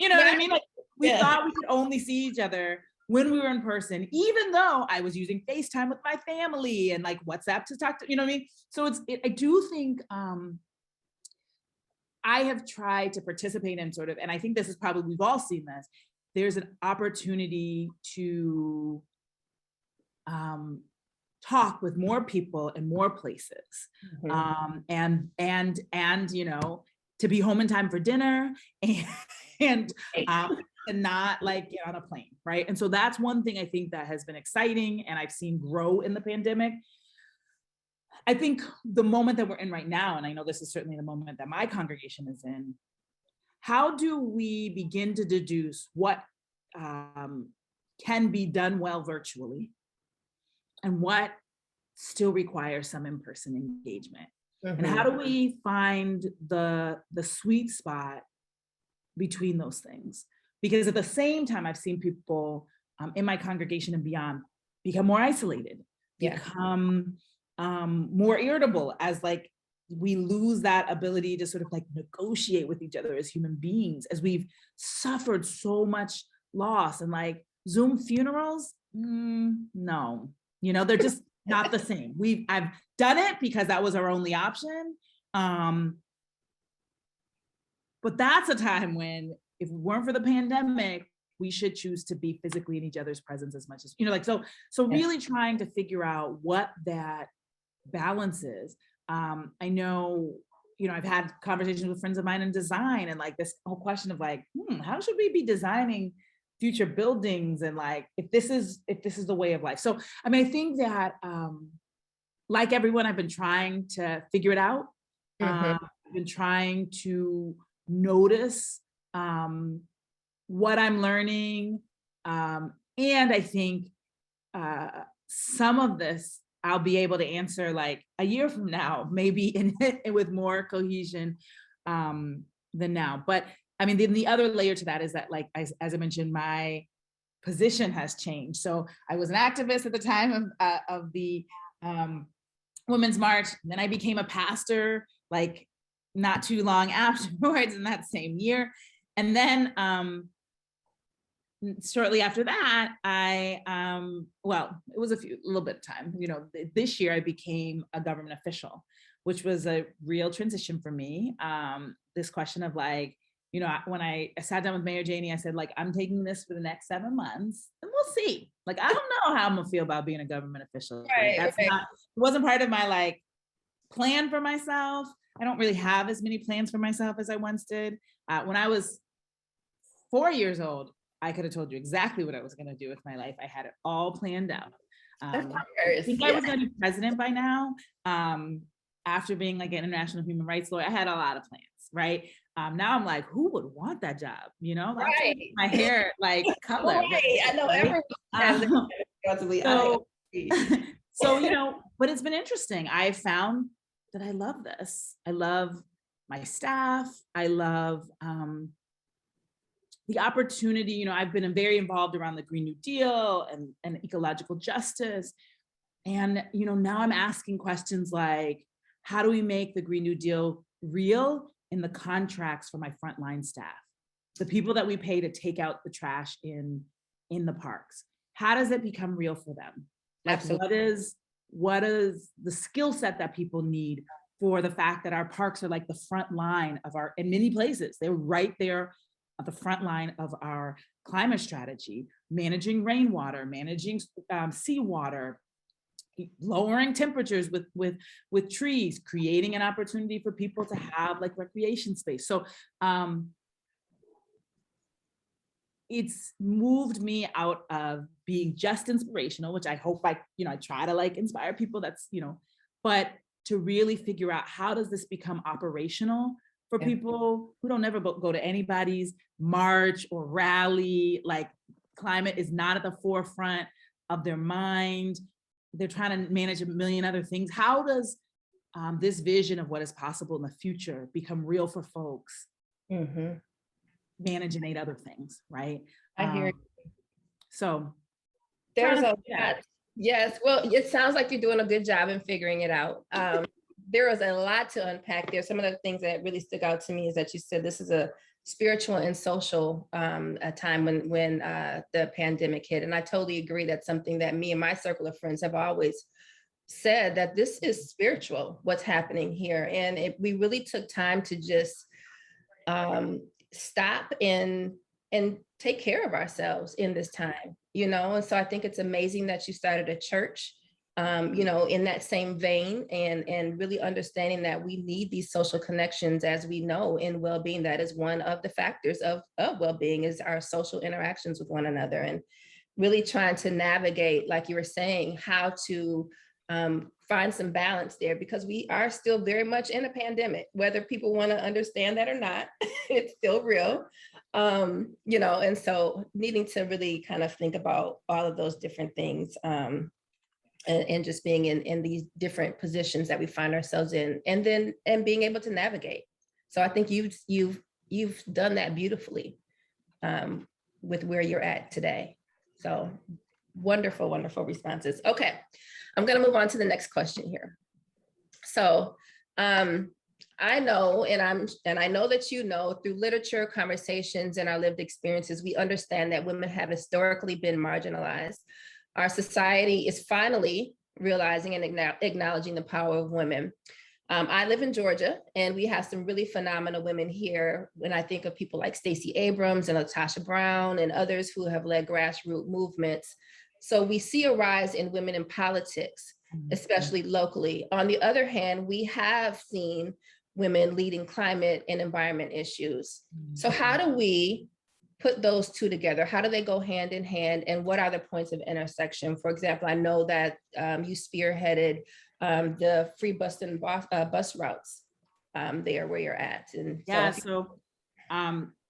You know what I mean? Like, we thought we could only see each other when we were in person, even though I was using FaceTime with my family and like WhatsApp to talk to, you know what I mean? So I do think I have tried to participate in sort of, and I think this is probably, we've all seen this, there's an opportunity to talk with more people in more places. And you know, to be home in time for dinner and not like get on a plane, right? And so that's one thing I think that has been exciting and I've seen grow in the pandemic. I think the moment that we're in right now, and I know this is certainly the moment that my congregation is in, how do we begin to deduce what can be done well virtually and what still requires some in-person engagement? And how do we find the sweet spot between those things? Because at the same time, I've seen people in my congregation and beyond become more isolated, become more irritable as like we lose that ability to sort of like negotiate with each other as human beings, as we've suffered so much loss. And like Zoom funerals, no, you know, they're just not the same. I've done it because that was our only option. But that's a time when, if it weren't for the pandemic, we should choose to be physically in each other's presence as much as, you know, like, so really trying to figure out what that balance is. I know, you know, I've had conversations with friends of mine in design and like this whole question of like, how should we be designing future buildings? And like, if this is the way of life. So, I mean, I think that like everyone, I've been trying to figure it out. I've been trying to notice what I'm learning. And I think some of this I'll be able to answer like a year from now, maybe with more cohesion than now. But I mean, then the other layer to that is that, like, as I mentioned, my position has changed. So I was an activist at the time of the Women's March. Then I became a pastor, like not too long afterwards in that same year. And then shortly after that, well, it was a little bit of time, you know, this year I became a government official, which was a real transition for me. This question of like, you know, when I sat down with Mayor Janey, I said, like, I'm taking this for the next 7 months and we'll see. Like, I don't know how I'm gonna feel about being a government official. It wasn't part of my like plan for myself. I don't really have as many plans for myself as I once did. When I was 4 years old, I could have told you exactly what I was going to do with my life. I had it all planned out. I think I was going to be president by now. After being like an international human rights lawyer, I had a lot of plans, right? Now I'm like, who would want that job? You know, my hair like color. Right. I know everyone so, you know, but it's been interesting. I found that I love this. I love my staff. I love the opportunity. You know, I've been very involved around the Green New Deal and ecological justice. And, you know, now I'm asking questions like, how do we make the Green New Deal real in the contracts for my frontline staff? The people that we pay to take out the trash in the parks. How does it become real for them? Like, what is the skill set that people need for the fact that our parks are like the front line of our, in many places, they're right there at the front line of our climate strategy, managing rainwater, managing seawater, lowering temperatures with trees, creating an opportunity for people to have like recreation space. So it's moved me out of being just inspirational, which I hope I try to like inspire people, that's, but to really figure out how does this become operational for people who don't ever go to anybody's march or rally. Like climate is not at the forefront of their mind. They're trying to manage a million other things. How does this vision of what is possible in the future become real for folks? Managing 8 other things, right? I hear you. So there's a lot. Yes, well, it sounds like you're doing a good job in figuring it out. There was a lot to unpack there. Some of the things that really stuck out to me is that you said this is a spiritual and social a time when the pandemic hit. And I totally agree. That's something that me and my circle of friends have always said, that this is spiritual, what's happening here. And we really took time to just stop and take care of ourselves in this time, and so I think it's amazing that you started a church, in that same vein, and really understanding that we need these social connections, as we know in well-being. That is one of the factors of well-being, is our social interactions with one another, and really trying to navigate, like you were saying, how to find some balance there, because we are still very much in a pandemic, whether people want to understand that or not. It's still real, and so needing to really kind of think about all of those different things, and just being in these different positions that we find ourselves in, and being able to navigate. So I think you've done that beautifully with where you're at today. So wonderful, wonderful responses. Okay, I'm going to move on to the next question here. So I know, and I know that through literature, conversations, and our lived experiences, we understand that women have historically been marginalized. Our society is finally realizing and acknowledging the power of women. I live in Georgia, and we have some really phenomenal women here. When I think of people like Stacey Abrams and Latasha Brown and others who have led grassroots movements. So we see a rise in women in politics, especially locally. On the other hand, we have seen women leading climate and environment issues. So how do we put those two together? How do they go hand in hand? And what are the points of intersection? For example, I know that you spearheaded the free bus and bus routes there where you're at. And so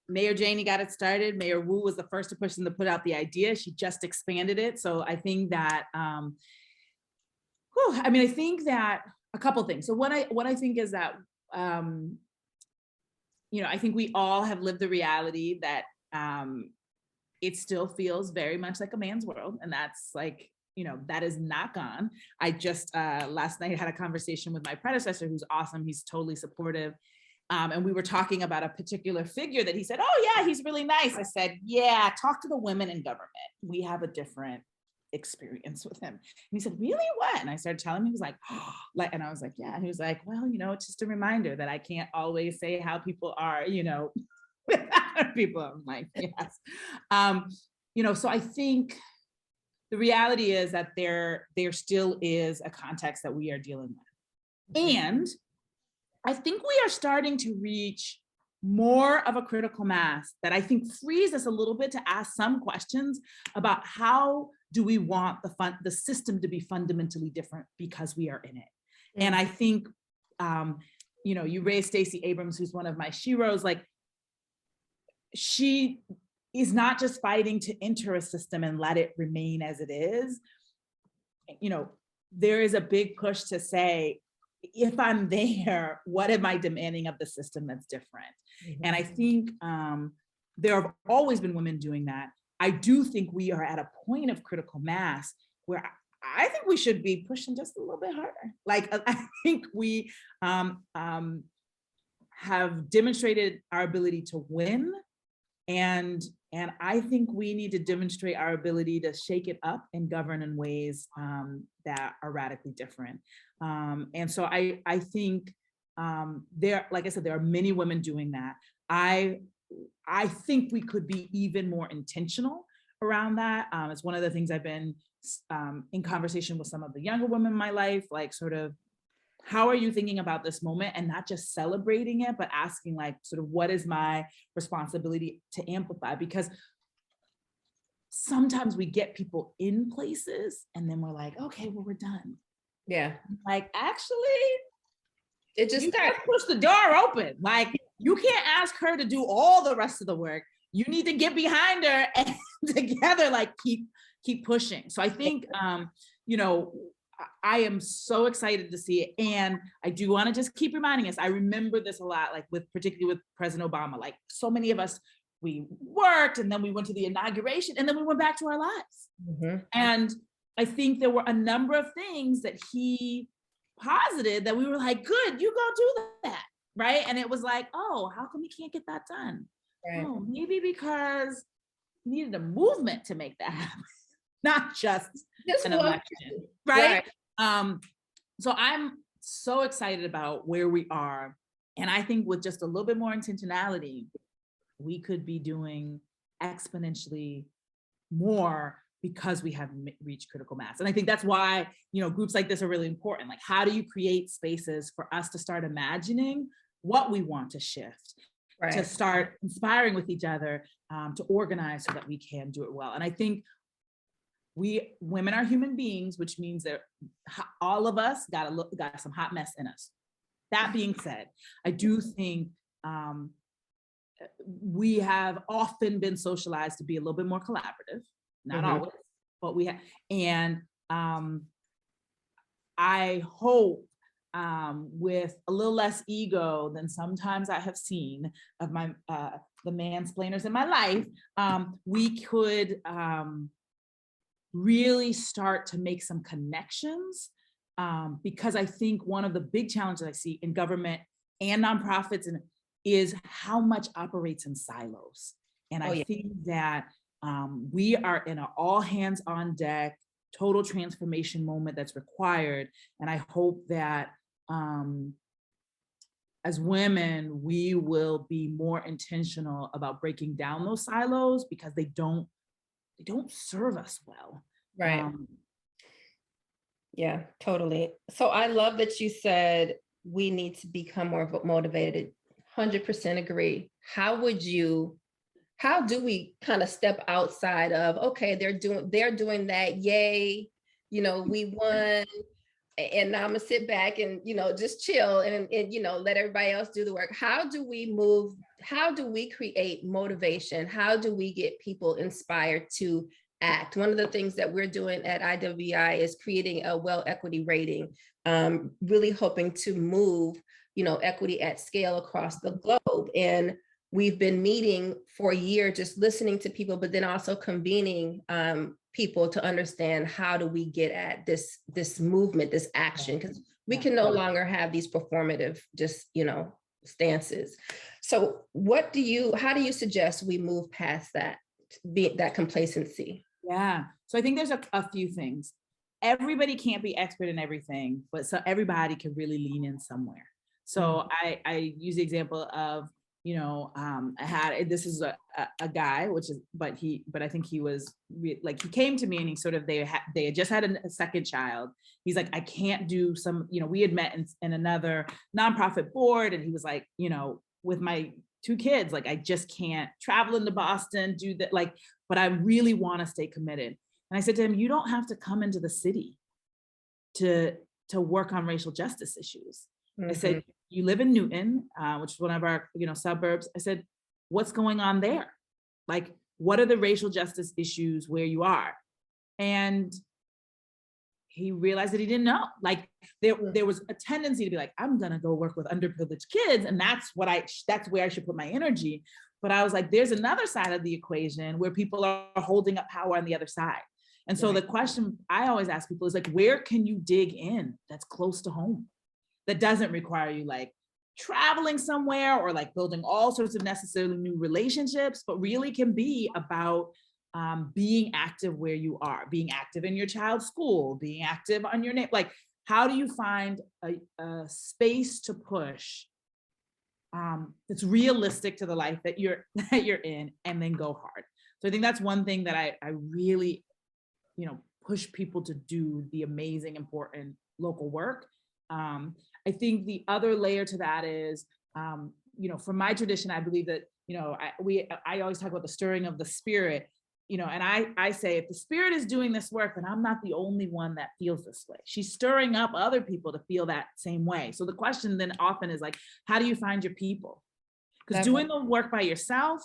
Mayor Janey got it started. Mayor Wu was the first person to put out the idea. She just expanded it. So I think that, I think that a couple things. So what I think is that, I think we all have lived the reality that it still feels very much like a man's world. And that's like, that is not gone. I just last night had a conversation with my predecessor, who's awesome. He's totally supportive. And we were talking about a particular figure that he said, oh yeah, he's really nice. I said, yeah, talk to the women in government. We have a different experience with him. And he said, really, what? And I started telling him. He was like, oh, and I was like, yeah. And he was like, well, it's just a reminder that I can't always say how people are, with other people. I'm like, yes. So I think the reality is that there still is a context that we are dealing with. And I think we are starting to reach more of a critical mass that I think frees us a little bit to ask some questions about how do we want the system to be fundamentally different because we are in it. And I think, you raised Stacey Abrams, who's one of my sheroes, like she is not just fighting to enter a system and let it remain as it is. There is a big push to say, if I'm there, what am I demanding of the system that's different? And I think there have always been women doing that. I do think we are at a point of critical mass where I think we should be pushing just a little bit harder. Like, I think we have demonstrated our ability to win. And I think we need to demonstrate our ability to shake it up and govern in ways that are radically different. And so I think like I said, there are many women doing that. I think we could be even more intentional around that. It's one of the things I've been in conversation with some of the younger women in my life, like sort of, how are you thinking about this moment, and not just celebrating it, but asking like, sort of, what is my responsibility to amplify? Because sometimes we get people in places and then we're like, okay, well, we're done. Yeah. Like, actually, it just you can't push the door open. Like, you can't ask her to do all the rest of the work. You need to get behind her and together, like, keep pushing. So I think, you know, I am so excited to see it. And I do want to just keep reminding us, I remember this a lot, like particularly with President Obama, like so many of us, we worked and then we went to the inauguration and then we went back to our lives. Mm-hmm. And I think there were a number of things that he posited that we were like, good, you go do that, right? And it was like, oh, how come we can't get that done? Right. Oh, maybe because we needed a movement to make that happen, not just an election, right? So I'm so excited about where we are. And I think with just a little bit more intentionality, we could be doing exponentially more because we have reached critical mass. And I think that's why, you know, groups like this are really important. Like, how do you create spaces for us to start imagining what we want to shift, right, to start inspiring with each other, to organize so that we can do it well. And I think women are human beings, which means that all of us got some hot mess in us. That being said, I do think we have often been socialized to be a little bit more collaborative, not always, but we have, and I hope with a little less ego than sometimes I have seen of my the mansplainers in my life, we could really start to make some connections, because I think one of the big challenges I see in government and nonprofits is how much operates in silos. And I think that we are in an all hands on deck, total transformation moment that's required. And I hope that as women, we will be more intentional about breaking down those silos because they don't serve us well. Right. Yeah, totally. So I love that you said we need to become more motivated. 100% agree. How do we kind of step outside of, okay, they're doing that, yay, you know, we won, and now I'm gonna sit back and, you know, just chill and you know, let everybody else do the work. How do we create motivation? How do we get people inspired to act? One of the things that we're doing at IWI is creating a well equity rating, really hoping to move, you know, equity at scale across the globe. And we've been meeting for a year, just listening to people, but then also convening people to understand how do we get at this movement, this action, because we can no longer have these performative, just, you know, stances. So how do you suggest we move past that complacency? Yeah, so I think there's a few things. Everybody can't be expert in everything, but so everybody can really lean in somewhere. So I use the example of, you know, this is a guy, but I think he was like, he came to me and he sort of, they had just had a second child. He's like, I can't do some, you know, we had met in another nonprofit board, and he was like, you know, with my 2 kids, like, I just can't travel into Boston, do that, like, but I really want to stay committed. And I said to him, you don't have to come into the city to work on racial justice issues. I said, you live in Newton, which is one of our, you know, suburbs. I said, what's going on there? Like, what are the racial justice issues where you are? And he realized that he didn't know. Like, there was a tendency to be like, I'm gonna go work with underprivileged kids, and that's where I should put my energy. But I was like, there's another side of the equation where people are holding up power on the other side. And so the question I always ask people is like, where can you dig in that's close to home? That doesn't require you like traveling somewhere or like building all sorts of necessarily new relationships, but really can be about being active where you are, being active in your child's school, being active on your name. Like, how do you find a space to push that's realistic to the life that you're in, and then go hard? So I think that's one thing that I really, you know, push people to do, the amazing, important local work. I think the other layer to that is, you know, from my tradition, I believe that, you know, I always talk about the stirring of the spirit. you know, and I say, if the Spirit is doing this work, then I'm not the only one that feels this way. She's stirring up other people to feel that same way. So the question then often is like, how do you find your people? Because doing the work by yourself,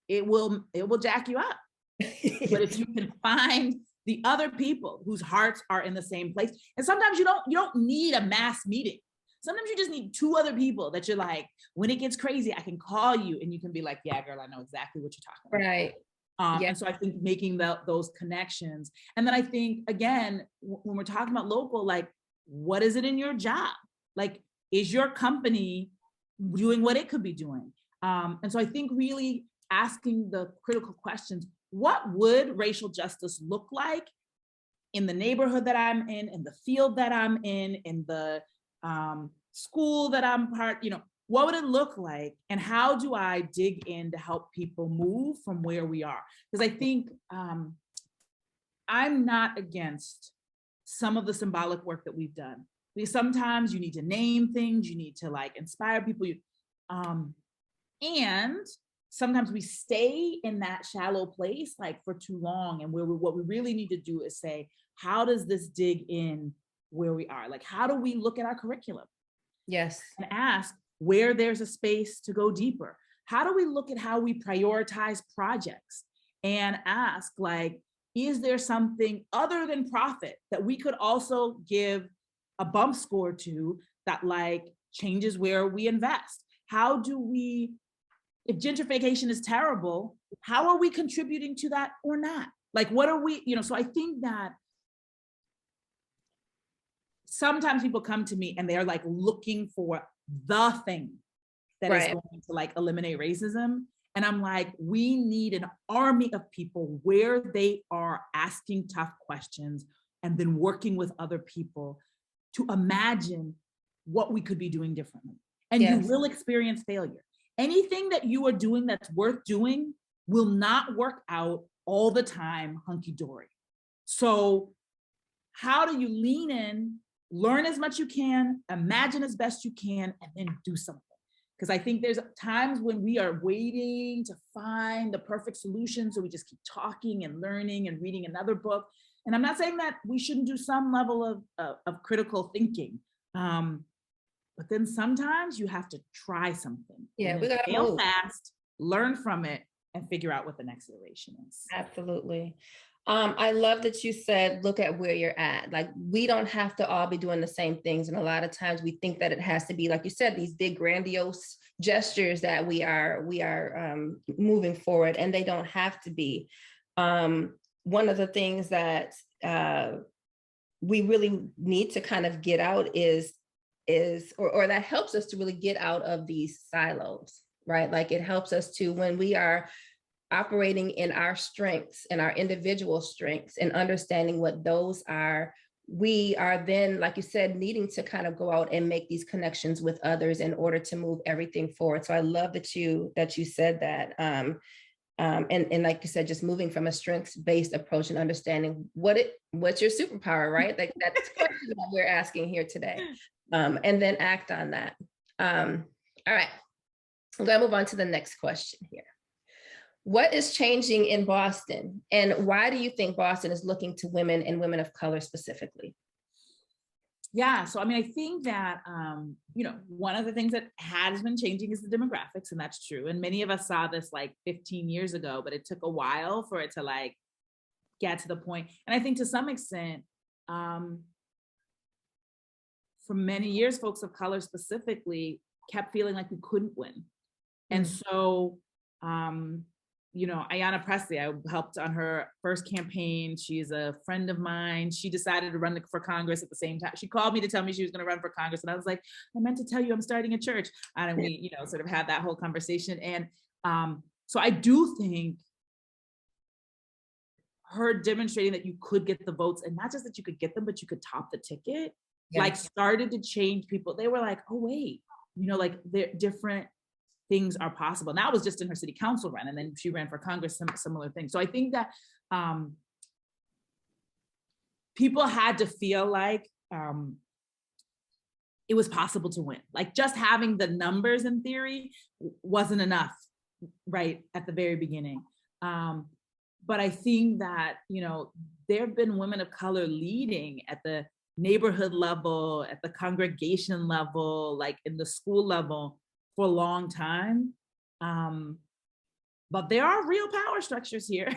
it will jack you up. But if you can find the other people whose hearts are in the same place, and sometimes you don't need a mass meeting. Sometimes you just need two other people that you're like, when it gets crazy, I can call you and you can be like, yeah, girl, I know exactly what you're talking about. Right. And so I think making those connections. And then I think, again, when we're talking about local, like, what is it in your job? Like, is your company doing what it could be doing? And so I think really asking the critical questions, what would racial justice look like in the neighborhood that I'm in the field that I'm in the school that I'm part, you know, what would it look like? And how do I dig in to help people move from where we are? Because I think I'm not against some of the symbolic work that we've done. Because sometimes you need to name things, you need to like inspire people. And sometimes we stay in that shallow place like for too long. And what we really need to do is say, how does this dig in where we are? Like, how do we look at our curriculum? Yes. And ask where there's a space to go deeper. How do we look at how we prioritize projects and ask, like, is there something other than profit that we could also give a bump score to that like changes where we invest? How do we, if gentrification is terrible, how are we contributing to that or not? Like, what are we, you know, so I think that sometimes people come to me and they're like looking for the thing that is going to like eliminate racism. And I'm like, we need an army of people where they are asking tough questions and then working with other people to imagine what we could be doing differently. And you will experience failure. Anything that you are doing that's worth doing will not work out all the time hunky-dory. So how do you lean in, learn as much you can, imagine as best you can, and then do something? Because I think there's times when we are waiting to find the perfect solution. So we just keep talking and learning and reading another book. And I'm not saying that we shouldn't do some level of critical thinking. But then sometimes you have to try something. Yeah, we gotta fail move fast, learn from it, and figure out what the next iteration is. Absolutely. I love that you said, look at where you're at. Like, we don't have to all be doing the same things. And a lot of times we think that it has to be, like you said, these big grandiose gestures that we are moving forward, and they don't have to be. One of the things that we really need to kind of get out is that helps us to really get out of these silos, right? Like, it helps us to, when we are operating in our strengths and our individual strengths and understanding what those are, we are then, like you said, needing to kind of go out and make these connections with others in order to move everything forward. So I love that you said that. And like you said, just moving from a strengths-based approach and understanding what's your superpower, right? Like, that's the question that we're asking here today. And then act on that. All right, I'm gonna move on to the next question here. What is changing in Boston, and why do you think Boston is looking to women and women of color specifically? Yeah, so I mean, I think that, you know, one of the things that has been changing is the demographics, and that's true. And many of us saw this like 15 years ago, but it took a while for it to like get to the point. And I think to some extent, for many years, folks of color specifically kept feeling like we couldn't win. And so, you know, Ayanna Pressley, I helped on her first campaign. She's a friend of mine. She decided to run for Congress at the same time. She called me to tell me she was going to run for Congress. And I was like, I meant to tell you I'm starting a church. And we, you know, sort of had that whole conversation. And so I do think her demonstrating that you could get the votes, and not just that you could get them, but you could top the ticket, like started to change people. They were like, oh, wait, you know, like they're different things are possible. And that was just in her city council run. And then she ran for Congress, similar things. So I think that people had to feel like it was possible to win. Like, just having the numbers in theory wasn't enough, right, at the very beginning. But I think that, there have been women of color leading at the neighborhood level, at the congregation level, like in the school level for a long time. But there are real power structures here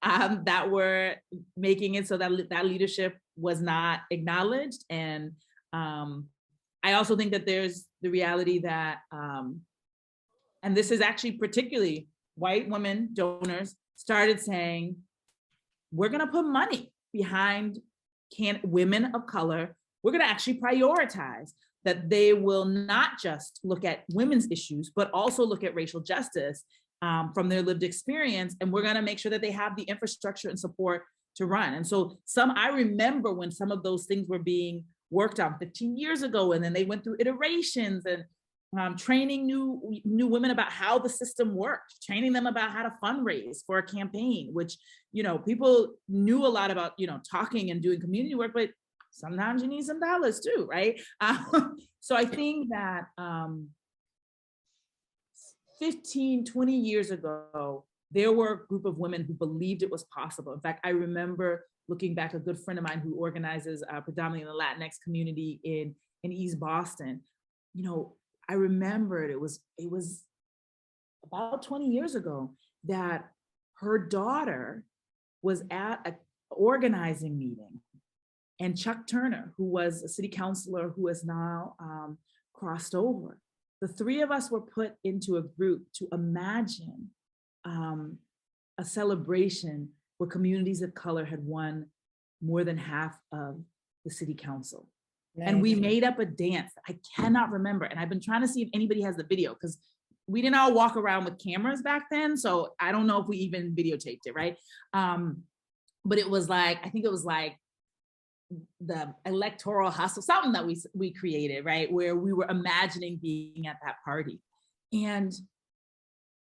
that were making it so that that leadership was not acknowledged. And I also think that there's the reality that, and this is actually particularly white women donors started saying, we're gonna put money behind women of color. We're gonna actually prioritize that they will not just look at women's issues, but also look at racial justice from their lived experience. And we're gonna make sure that they have the infrastructure and support to run. And so I remember when some of those things were being worked on 15 years ago, and then they went through iterations and training new women about how the system worked, training them about how to fundraise for a campaign, which, people knew a lot about, talking and doing community work, but sometimes you need some dollars too, right? So I think that 15, 20 years ago, there were a group of women who believed it was possible. In fact, I remember looking back, a good friend of mine who organizes predominantly in the Latinx community in East Boston, I remembered it was about 20 years ago that her daughter was at an organizing meeting, and Chuck Turner, who was a city councilor who has now crossed over, the three of us were put into a group to imagine a celebration where communities of color had won more than half of the city council. Nice. And we made up a dance. I cannot remember. And I've been trying to see if anybody has the video, because we didn't all walk around with cameras back then. So I don't know if we even videotaped it, right? But it was like, I think it was like the electoral hustle, something that we created, right? Where we were imagining being at that party. And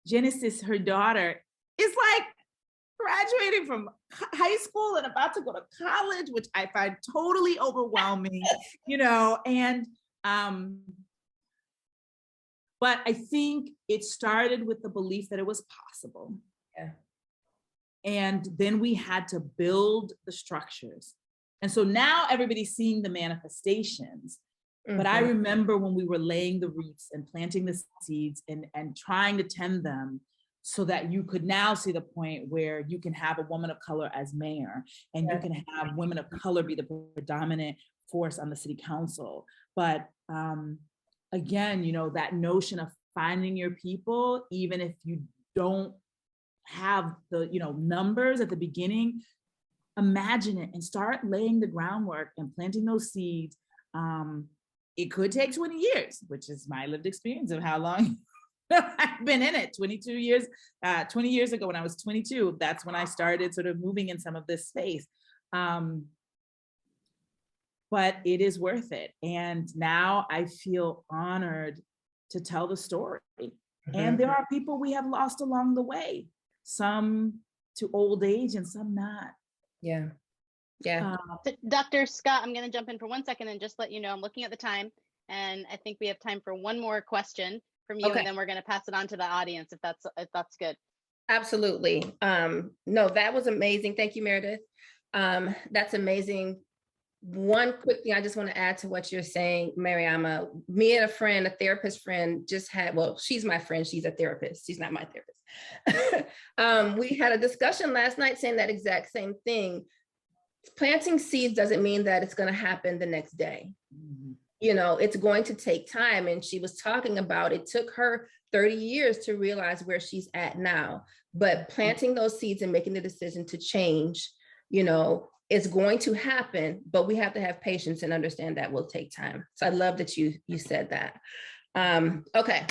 Genesis, her daughter, is like graduating from high school and about to go to college, which I find totally overwhelming, and but I think it started with the belief that it was possible. Yeah. And then we had to build the structures. And so now everybody's seeing the manifestations. Mm-hmm. But I remember when we were laying the roots and planting the seeds and trying to tend them, so that you could now see the point where you can have a woman of color as mayor, and you can have women of color be the predominant force on the city council. But again, that notion of finding your people, even if you don't have the numbers at the beginning, imagine it and start laying the groundwork and planting those seeds. It could take 20 years, which is my lived experience of how long I've been in it. 20 years ago when I was 22, that's when I started sort of moving in some of this space. But it is worth it. And now I feel honored to tell the story. Mm-hmm. And there are people we have lost along the way, some to old age and some not. Yeah. Yeah. Dr. Scott, I'm going to jump in for 1 second and just let you know, I'm looking at the time, and I think we have time for one more question from you, okay. And then we're going to pass it on to the audience if that's good. Absolutely. No, that was amazing. Thank you, Meredith. That's amazing. One quick thing I just want to add to what you're saying, Mariama. Me and a friend, a therapist friend, just had, well, she's my friend, she's a therapist, she's not my therapist. We had a discussion last night saying that exact same thing. Planting seeds doesn't mean that it's going to happen the next day. Mm-hmm. It's going to take time. And she was talking about it took her 30 years to realize where she's at now. But planting those seeds and making the decision to change, it's going to happen, but we have to have patience and understand that will take time. So I love that you said that. Okay,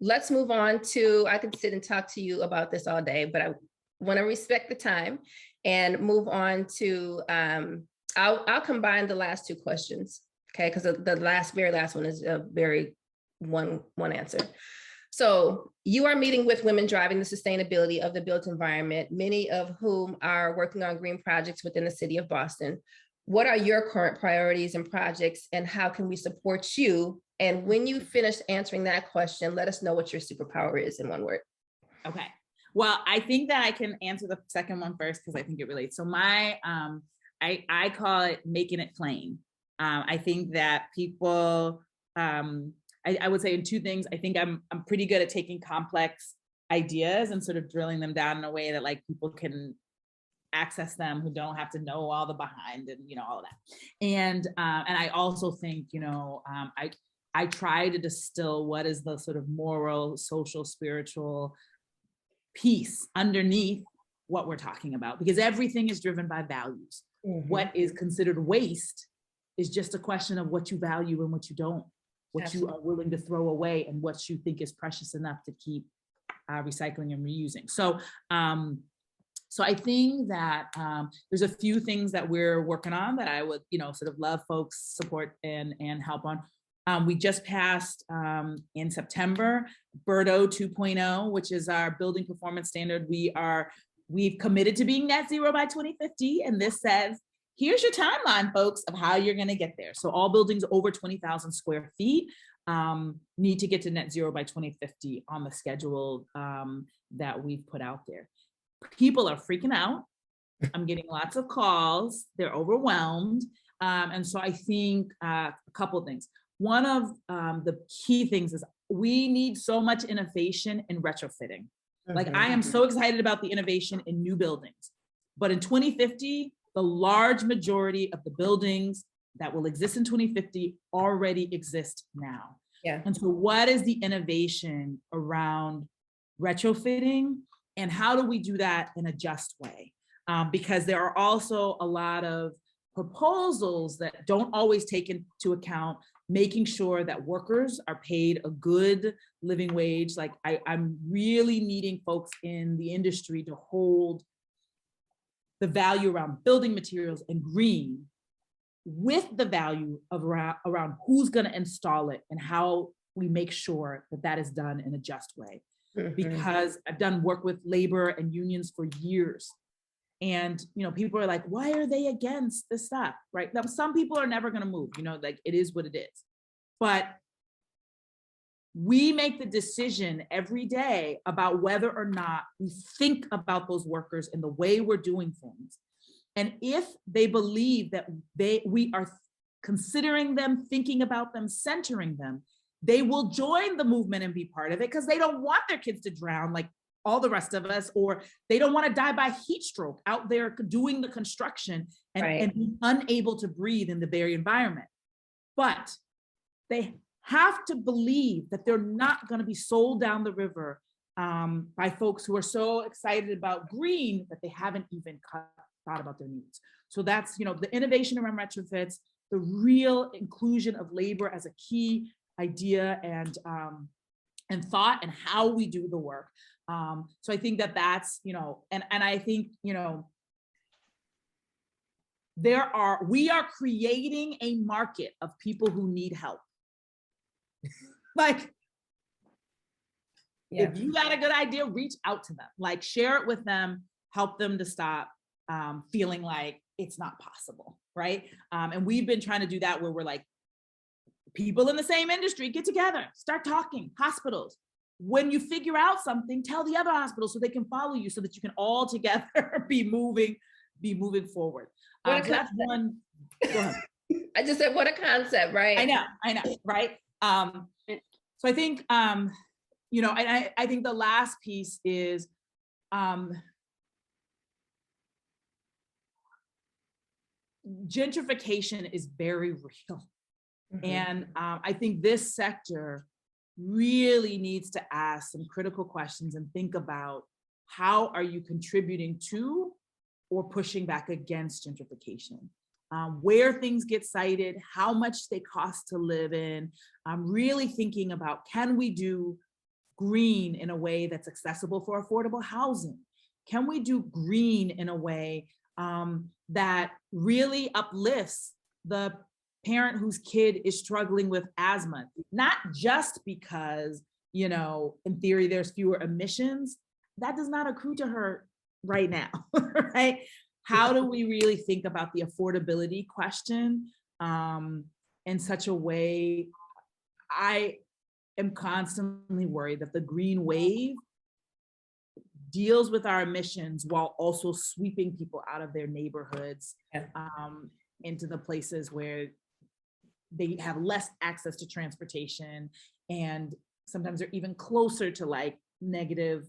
let's move on to, I could sit and talk to you about this all day, but I want to respect the time and move on to, I'll combine the last two questions, okay? Because the very last one is a very one answer. So you are meeting with women driving the sustainability of the built environment, many of whom are working on green projects within the city of Boston. What are your current priorities and projects, and how can we support you? And when you finish answering that question, let us know what your superpower is in one word. Okay. Well, I think that I can answer the second one first because I think it relates. So my, I call it making it plain. I think that people, I would say in two things. I think I'm pretty good at taking complex ideas and sort of drilling them down in a way that like people can access them who don't have to know all the behind and all of that. And I also think I try to distill what is the sort of moral, social, spiritual piece underneath what we're talking about, because everything is driven by values. Mm-hmm. What is considered waste is just a question of what you value and what you don't, what Absolutely. You are willing to throw away and what you think is precious enough to keep recycling and reusing. So I think that there's a few things that we're working on that I would, sort of love folks support and help on. We just passed in September, BERDO 2.0, which is our building performance standard. We've committed to being net zero by 2050. And this says, here's your timeline, folks, of how you're gonna get there. So all buildings over 20,000 square feet need to get to net zero by 2050 on the schedule that we've put out there. People are freaking out. I'm getting lots of calls. They're overwhelmed. And so I think a couple of things. One of the key things is we need so much innovation in retrofitting. Like I am so excited about the innovation in new buildings, but in 2050, the large majority of the buildings that will exist in 2050 already exist now. Yeah. And so what is the innovation around retrofitting and how do we do that in a just way? Because there are also a lot of proposals that don't always take into account making sure that workers are paid a good living wage. Like I'm really needing folks in the industry to hold the value around building materials and green with the value of around who's gonna install it and how we make sure that that is done in a just way. Mm-hmm. Because I've done work with labor and unions for years. And, people are like, why are they against this stuff, right? Now, some people are never going to move, like it is what it is. But we make the decision every day about whether or not we think about those workers and the way we're doing things. And if they believe that we are considering them, thinking about them, centering them, they will join the movement and be part of it because they don't want their kids to drown like all the rest of us, or they don't want to die by heat stroke out there doing the construction and be unable to breathe in the very environment. But they have to believe that they're not going to be sold down the river by folks who are so excited about green that they haven't even thought about their needs. So that's, the innovation around retrofits, the real inclusion of labor as a key idea and thought and how we do the work. So I think that's, and I think, we are creating a market of people who need help. Like, if you got a good idea, reach out to them, like share it with them, help them to stop feeling like it's not possible, right? And we've been trying to do that where we're like, people in the same industry, get together, start talking, hospitals. When you figure out something, tell the other hospitals so they can follow you so that you can all together be moving forward. So that's one. Go ahead. I just said, what a concept, right? I know, right? So I think, and I think the last piece is gentrification is very real. Mm-hmm. And I think this sector really needs to ask some critical questions and think about how are you contributing to or pushing back against gentrification? Where things get sited, how much they cost to live in. I'm really thinking about, can we do green in a way that's accessible for affordable housing? Can we do green in a way that really uplifts the parent whose kid is struggling with asthma, not just because, in theory, there's fewer emissions. That does not accrue to her right now, right? How do we really think about the affordability question in such a way? I am constantly worried that the green wave deals with our emissions while also sweeping people out of their neighborhoods into the places where they have less access to transportation, and sometimes they're even closer to like negative,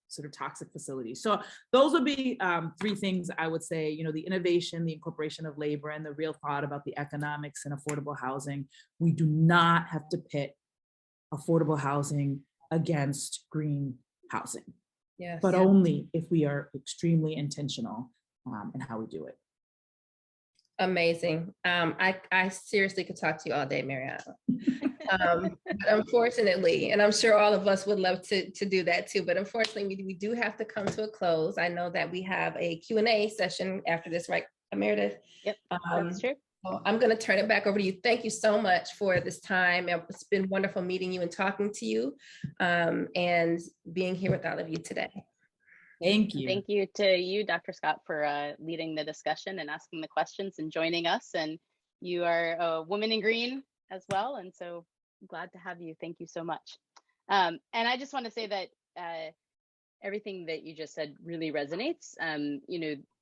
sort of toxic facilities. So those would be 3 things I would say, the innovation, the incorporation of labor, and the real thought about the economics and affordable housing. We do not have to pit affordable housing against green housing, but only if we are extremely intentional in how we do it. Amazing. I seriously could talk to you all day, Mariama. Unfortunately, and I'm sure all of us would love to do that too, but unfortunately we do have to come to a close. I know that we have a Q&A session after this, right, Meredith? Yep, that's true. So I'm going to turn it back over to you. Thank you so much for this time. It's been wonderful meeting you and talking to you, and being here with all of you today. Thank you. Thank you to you, Dr. Scott, for leading the discussion and asking the questions and joining us. And you are a woman in green as well. And so glad to have you. Thank you so much. And I just want to say that everything that you just said really resonates.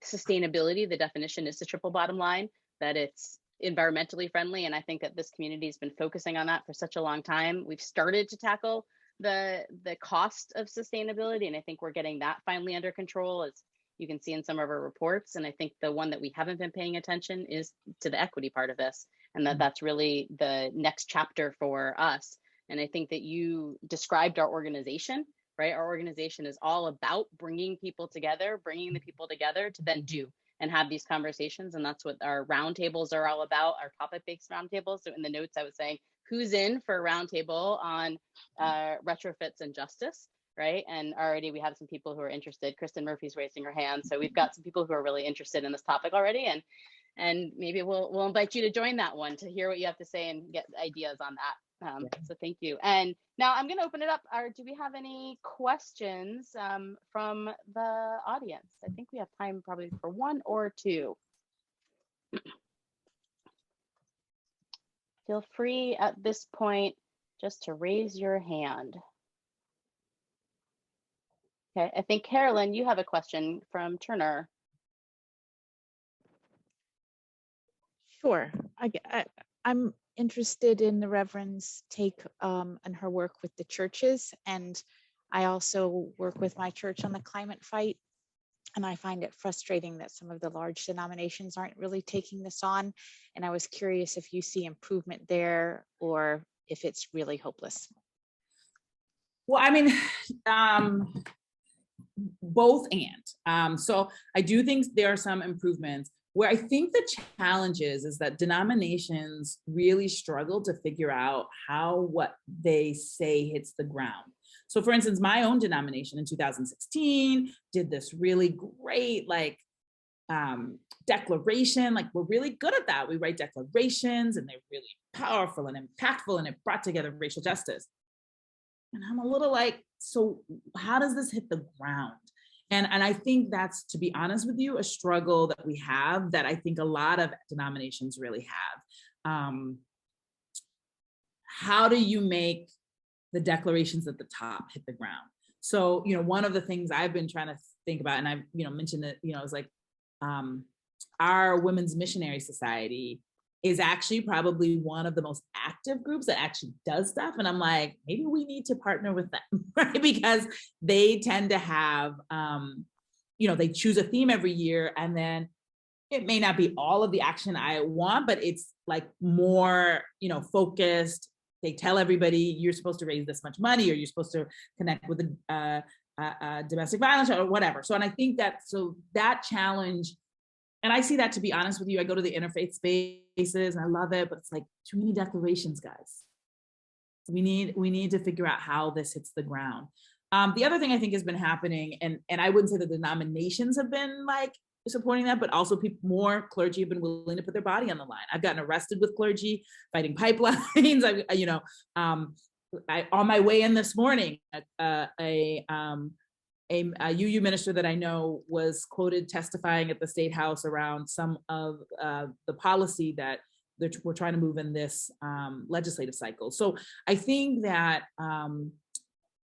Sustainability, the definition is the triple bottom line, that it's environmentally friendly. And I think that this community has been focusing on that for such a long time. We've started to tackle the cost of sustainability, and I think we're getting that finally under control, as you can see in some of our reports. And I think the one that we haven't been paying attention is to the equity part of this, and that's really the next chapter for us. And I think that you described our organization, right? Our organization is all about bringing people together, bringing the people together to then do and have these conversations. And that's what our roundtables are all about, our topic-based roundtables. So in the notes, I was saying, who's in for a roundtable on retrofits and justice, right? And already we have some people who are interested. Kristen Murphy's raising her hand. So we've got some people who are really interested in this topic already. And maybe we'll invite you to join that one to hear what you have to say and get ideas on that. So thank you. And now I'm going to open it up. Do we have any questions from the audience? I think we have time probably for 1 or 2. Feel free at this point just to raise your hand. Okay, I think Carolyn, you have a question from Turner. Sure. I'm interested in the Reverend's take on her work with the churches. And I also work with my church on the climate fight. And I find it frustrating that some of the large denominations aren't really taking this on. And I was curious if you see improvement there or if it's really hopeless. Well, I mean, both and. So I do think there are some improvements. Where I think the challenge is that denominations really struggle to figure out how what they say hits the ground. So for instance, my own denomination in 2016 did this really great declaration. Like, we're really good at that. We write declarations and they're really powerful and impactful, and it brought together racial justice. And I'm a little like, so how does this hit the ground? And I think that's, to be honest with you, a struggle that we have, that I think a lot of denominations really have. How do you make the declarations at the top hit the ground? So, one of the things I've been trying to think about, and I've, mentioned it, is like our Women's Missionary Society is actually probably one of the most active groups that actually does stuff. And I'm like, maybe we need to partner with them, right? Because they tend to have, they choose a theme every year, and then it may not be all of the action I want, but it's like more, focused. They tell everybody, you're supposed to raise this much money, or you're supposed to connect with domestic violence or whatever. So, and I think that challenge, and I see that, to be honest with you, I go to the interfaith spaces and I love it, but it's like too many declarations, guys. We need to figure out how this hits the ground. The other thing I think has been happening, and I wouldn't say that the denominations have been like supporting that, but also more clergy have been willing to put their body on the line. I've gotten arrested with clergy fighting pipelines. On my way in this morning, a UU minister that I know was quoted testifying at the State House around some of the policy that we're trying to move in this legislative cycle. So I think that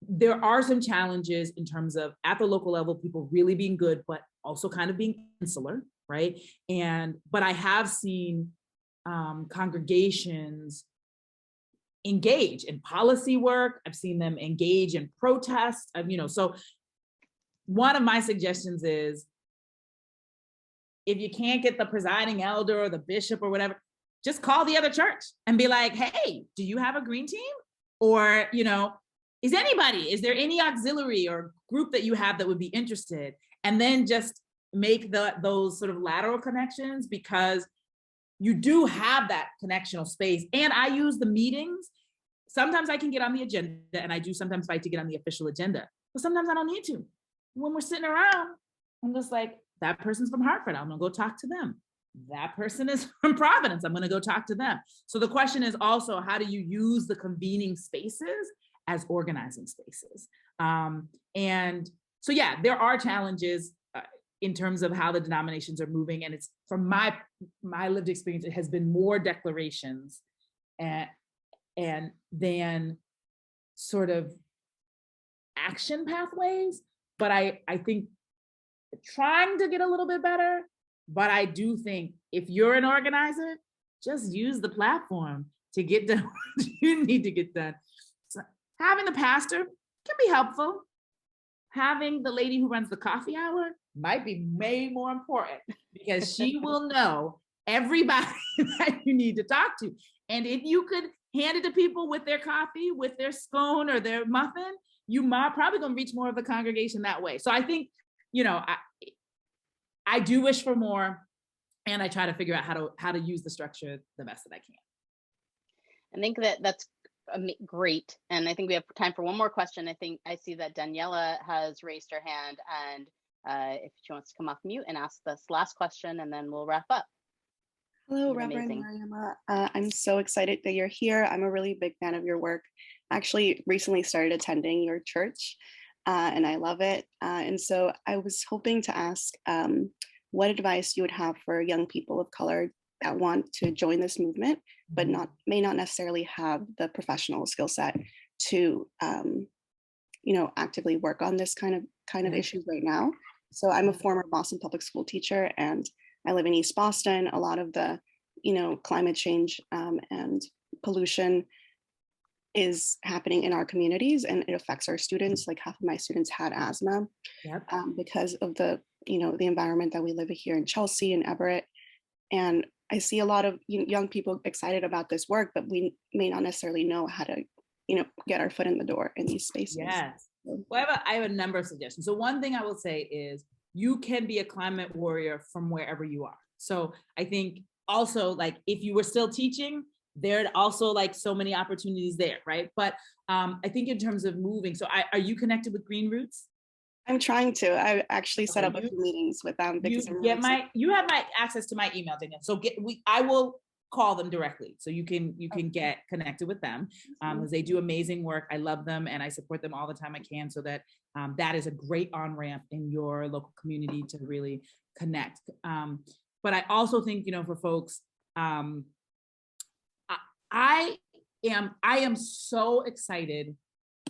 there are some challenges in terms of at the local level, people really being good, but also kind of being insular, right? But I have seen congregations engage in policy work. I've seen them engage in protests. So one of my suggestions is, if you can't get the presiding elder or the bishop or whatever, just call the other church and be like, hey, do you have a green team? Or, is there any auxiliary or group that you have that would be interested? And then just make those sort of lateral connections, because you do have that connectional space. And I use the meetings. Sometimes I can get on the agenda, and I do sometimes fight to get on the official agenda, but sometimes I don't need to. When we're sitting around, I'm just like, that person's from Hartford, I'm gonna go talk to them. That person is from Providence, I'm gonna go talk to them. So the question is also, how do you use the convening spaces as organizing spaces? And so, yeah, there are challenges in terms of how the denominations are moving. And it's, from my lived experience, it has been more declarations and then sort of action pathways. But I think trying to get a little bit better, but I do think if you're an organizer, just use the platform to get done what you need to get done. So having the pastor can be helpful. Having the lady who runs the coffee hour might be way more important, because she will know everybody that you need to talk to. And if you could hand it to people with their coffee, with their scone or their muffin, you might probably gonna reach more of the congregation that way. So I think, I do wish for more, and I try to figure out how to use the structure the best that I can. I think that's great. And I think we have time for one more question. I think I see that Daniela has raised her hand, and if she wants to come off mute and ask this last question, and then we'll wrap up. Hello, Reverend Mariama. I'm so excited that you're here. I'm a really big fan of your work. Actually, recently started attending your church, and I love it. And so I was hoping to ask what advice you would have for young people of color that want to join this movement, but may not necessarily have the professional skill set to, actively work on this kind of issues right now. So I'm a former Boston public school teacher, and I live in East Boston. A lot of the, climate change and pollution is happening in our communities, and it affects our students. Like, half of my students had asthma because of the environment that we live in here in Chelsea and Everett. And I see a lot of young people excited about this work, but we may not necessarily know how to, get our foot in the door in these spaces. Yes. Well, I have a number of suggestions. So one thing I will say is, you can be a climate warrior from wherever you are. So I think also, like, if you were still teaching, there are also like so many opportunities there, right? But I think in terms of moving, so are you connected with Green Roots? I'm trying to. I actually set up a few meetings with them because you have my access to my email, Danielle. So I will call them directly, so you can get connected with them, because they do amazing work. I love them, and I support them all the time I can, so that that is a great on-ramp in your local community to really connect. But I also think, for folks, I am so excited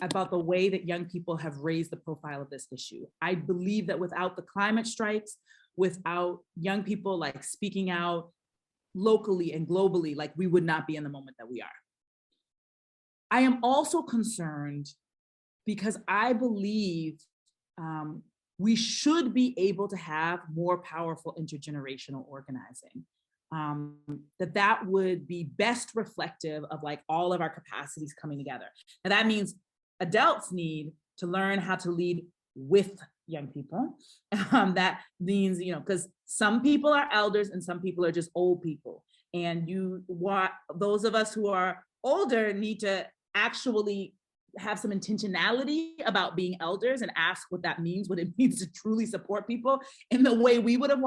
about the way that young people have raised the profile of this issue. I believe that without the climate strikes, without young people like speaking out locally and globally, like, we would not be in the moment that we are. I am also concerned because I believe we should be able to have more powerful intergenerational organizing. That would be best reflective of like all of our capacities coming together. And that means adults need to learn how to lead with young people. That means, because some people are elders and some people are just old people. And those of us who are older need to actually have some intentionality about being elders and ask what that means, what it means to truly support people in the way we would have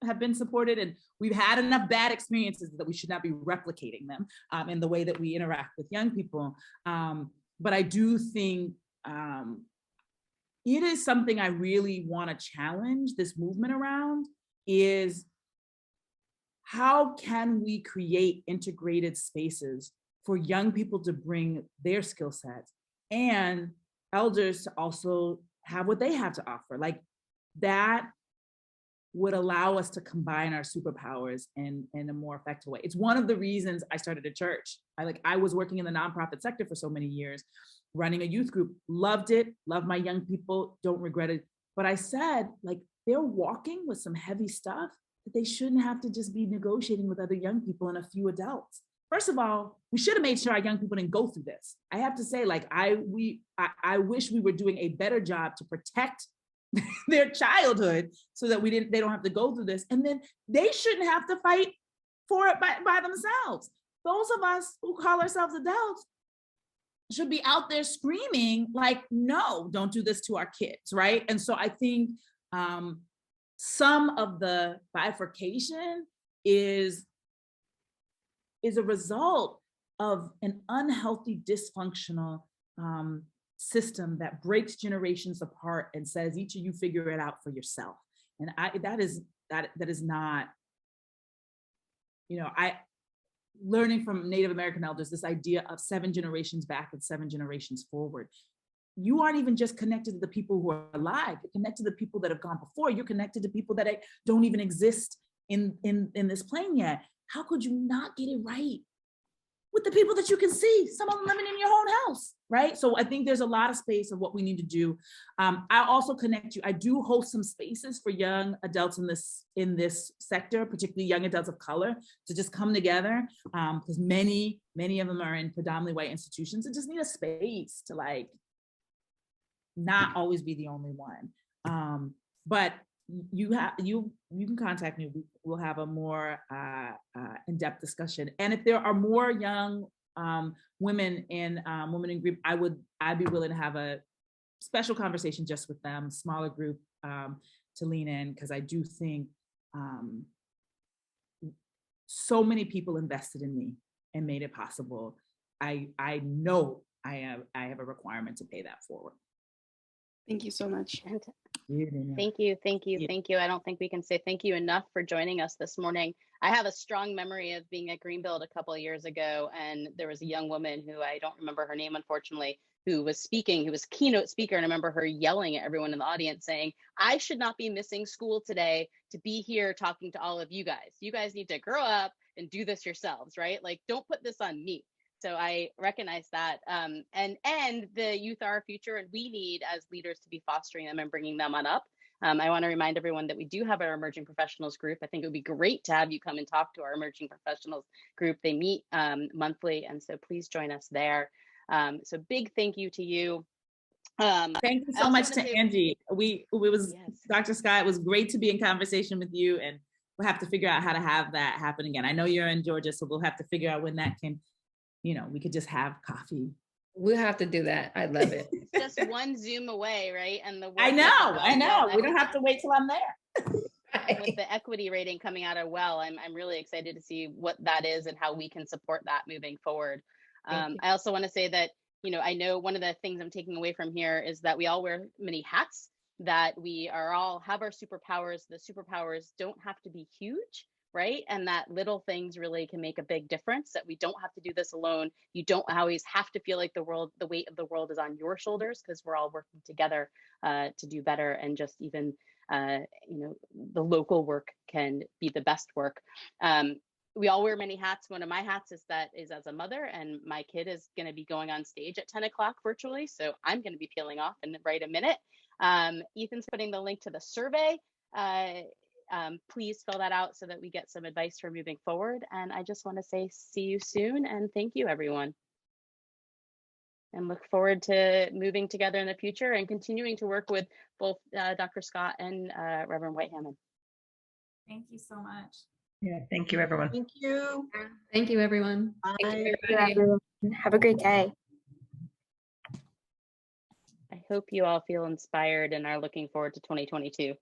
have been supported. And we've had enough bad experiences that we should not be replicating them in the way that we interact with young people. But I do think it is something I really want to challenge this movement around, is how can we create integrated spaces for young people to bring their skill sets and elders to also have what they have to offer. Like that would allow us to combine our superpowers in a more effective way. It's one of the reasons I started a church. I was working in the nonprofit sector for so many years, running a youth group, loved it, loved my young people, don't regret it. But I said, like, they're walking with some heavy stuff that they shouldn't have to just be negotiating with other young people and a few adults. First of all, we should have made sure our young people didn't go through this. I have to say, like, I wish we were doing a better job to protect their childhood so that they don't have to go through this. And then they shouldn't have to fight for it by themselves. Those of us who call ourselves adults should be out there screaming like, no, don't do this to our kids, right? And so I think some of the bifurcation is a result of an unhealthy, dysfunctional system that breaks generations apart and says, each of you figure it out for yourself. And that is not, learning from Native American elders, this idea of 7 generations back and 7 generations forward. You aren't even just connected to the people who are alive, you're connected to the people that have gone before, you're connected to people that don't even exist in this plane yet. How could you not get it right with the people that you can see, some of them living in your own house, right? So I think there's a lot of space of what we need to do. I also connect you. I do host some spaces for young adults in this sector, particularly young adults of color, to just come together, because many of them are in predominantly white institutions and just need a space to like not always be the only one. But you can contact me. We'll have a more in-depth discussion. And if there are more young women in group, I'd be willing to have a special conversation just with them, smaller group to lean in, because I do think so many people invested in me and made it possible. I know I have a requirement to pay that forward. Thank you so much. Thank you. I don't think we can say thank you enough for joining us this morning. I have a strong memory of being at Greenbuild a couple of years ago, and there was a young woman who I don't remember her name, unfortunately, who was speaking, who was a keynote speaker. And I remember her yelling at everyone in the audience saying, I should not be missing school today to be here talking to all of you guys. You guys need to grow up and do this yourselves, right? Like, don't put this on me. So I recognize that. And the youth are our future, and we need as leaders to be fostering them and bringing them on up. I want to remind everyone that we do have our emerging professionals group. I think it would be great to have you come and talk to our emerging professionals group. They meet monthly, and so please join us there. So big thank you to you. Thank you so much to Angie. Dr. Scott, it was great to be in conversation with you, and we'll have to figure out how to have that happen again. I know you're in Georgia, so we'll have to figure out when that can, we could just have coffee. We'll have to do that. I love it. It's just one Zoom away, right? And I know. We don't have to wait till I'm there. With the equity rating coming out of well, I'm really excited to see what that is and how we can support that moving forward. I also want to say that, I know one of the things I'm taking away from here is that we all wear many hats, that we are all have our superpowers. The superpowers don't have to be huge, right? And that little things really can make a big difference, that we don't have to do this alone. You don't always have to feel like the weight of the world is on your shoulders, because we're all working together to do better. And just even, the local work can be the best work. We all wear many hats. One of my hats is as a mother, and my kid is going to be going on stage at 10 o'clock virtually. So I'm going to be peeling off in right a minute. Ethan's putting the link to the survey. Please fill that out so that we get some advice for moving forward. And I just want to say, see you soon. And thank you, everyone. And look forward to moving together in the future and continuing to work with both Dr. Scott and Reverend White-Hammond. Thank you so much. Yeah, thank you, everyone. Thank you. Thank you, everyone. Bye. Thank you, everyone. Have a great day. I hope you all feel inspired and are looking forward to 2022.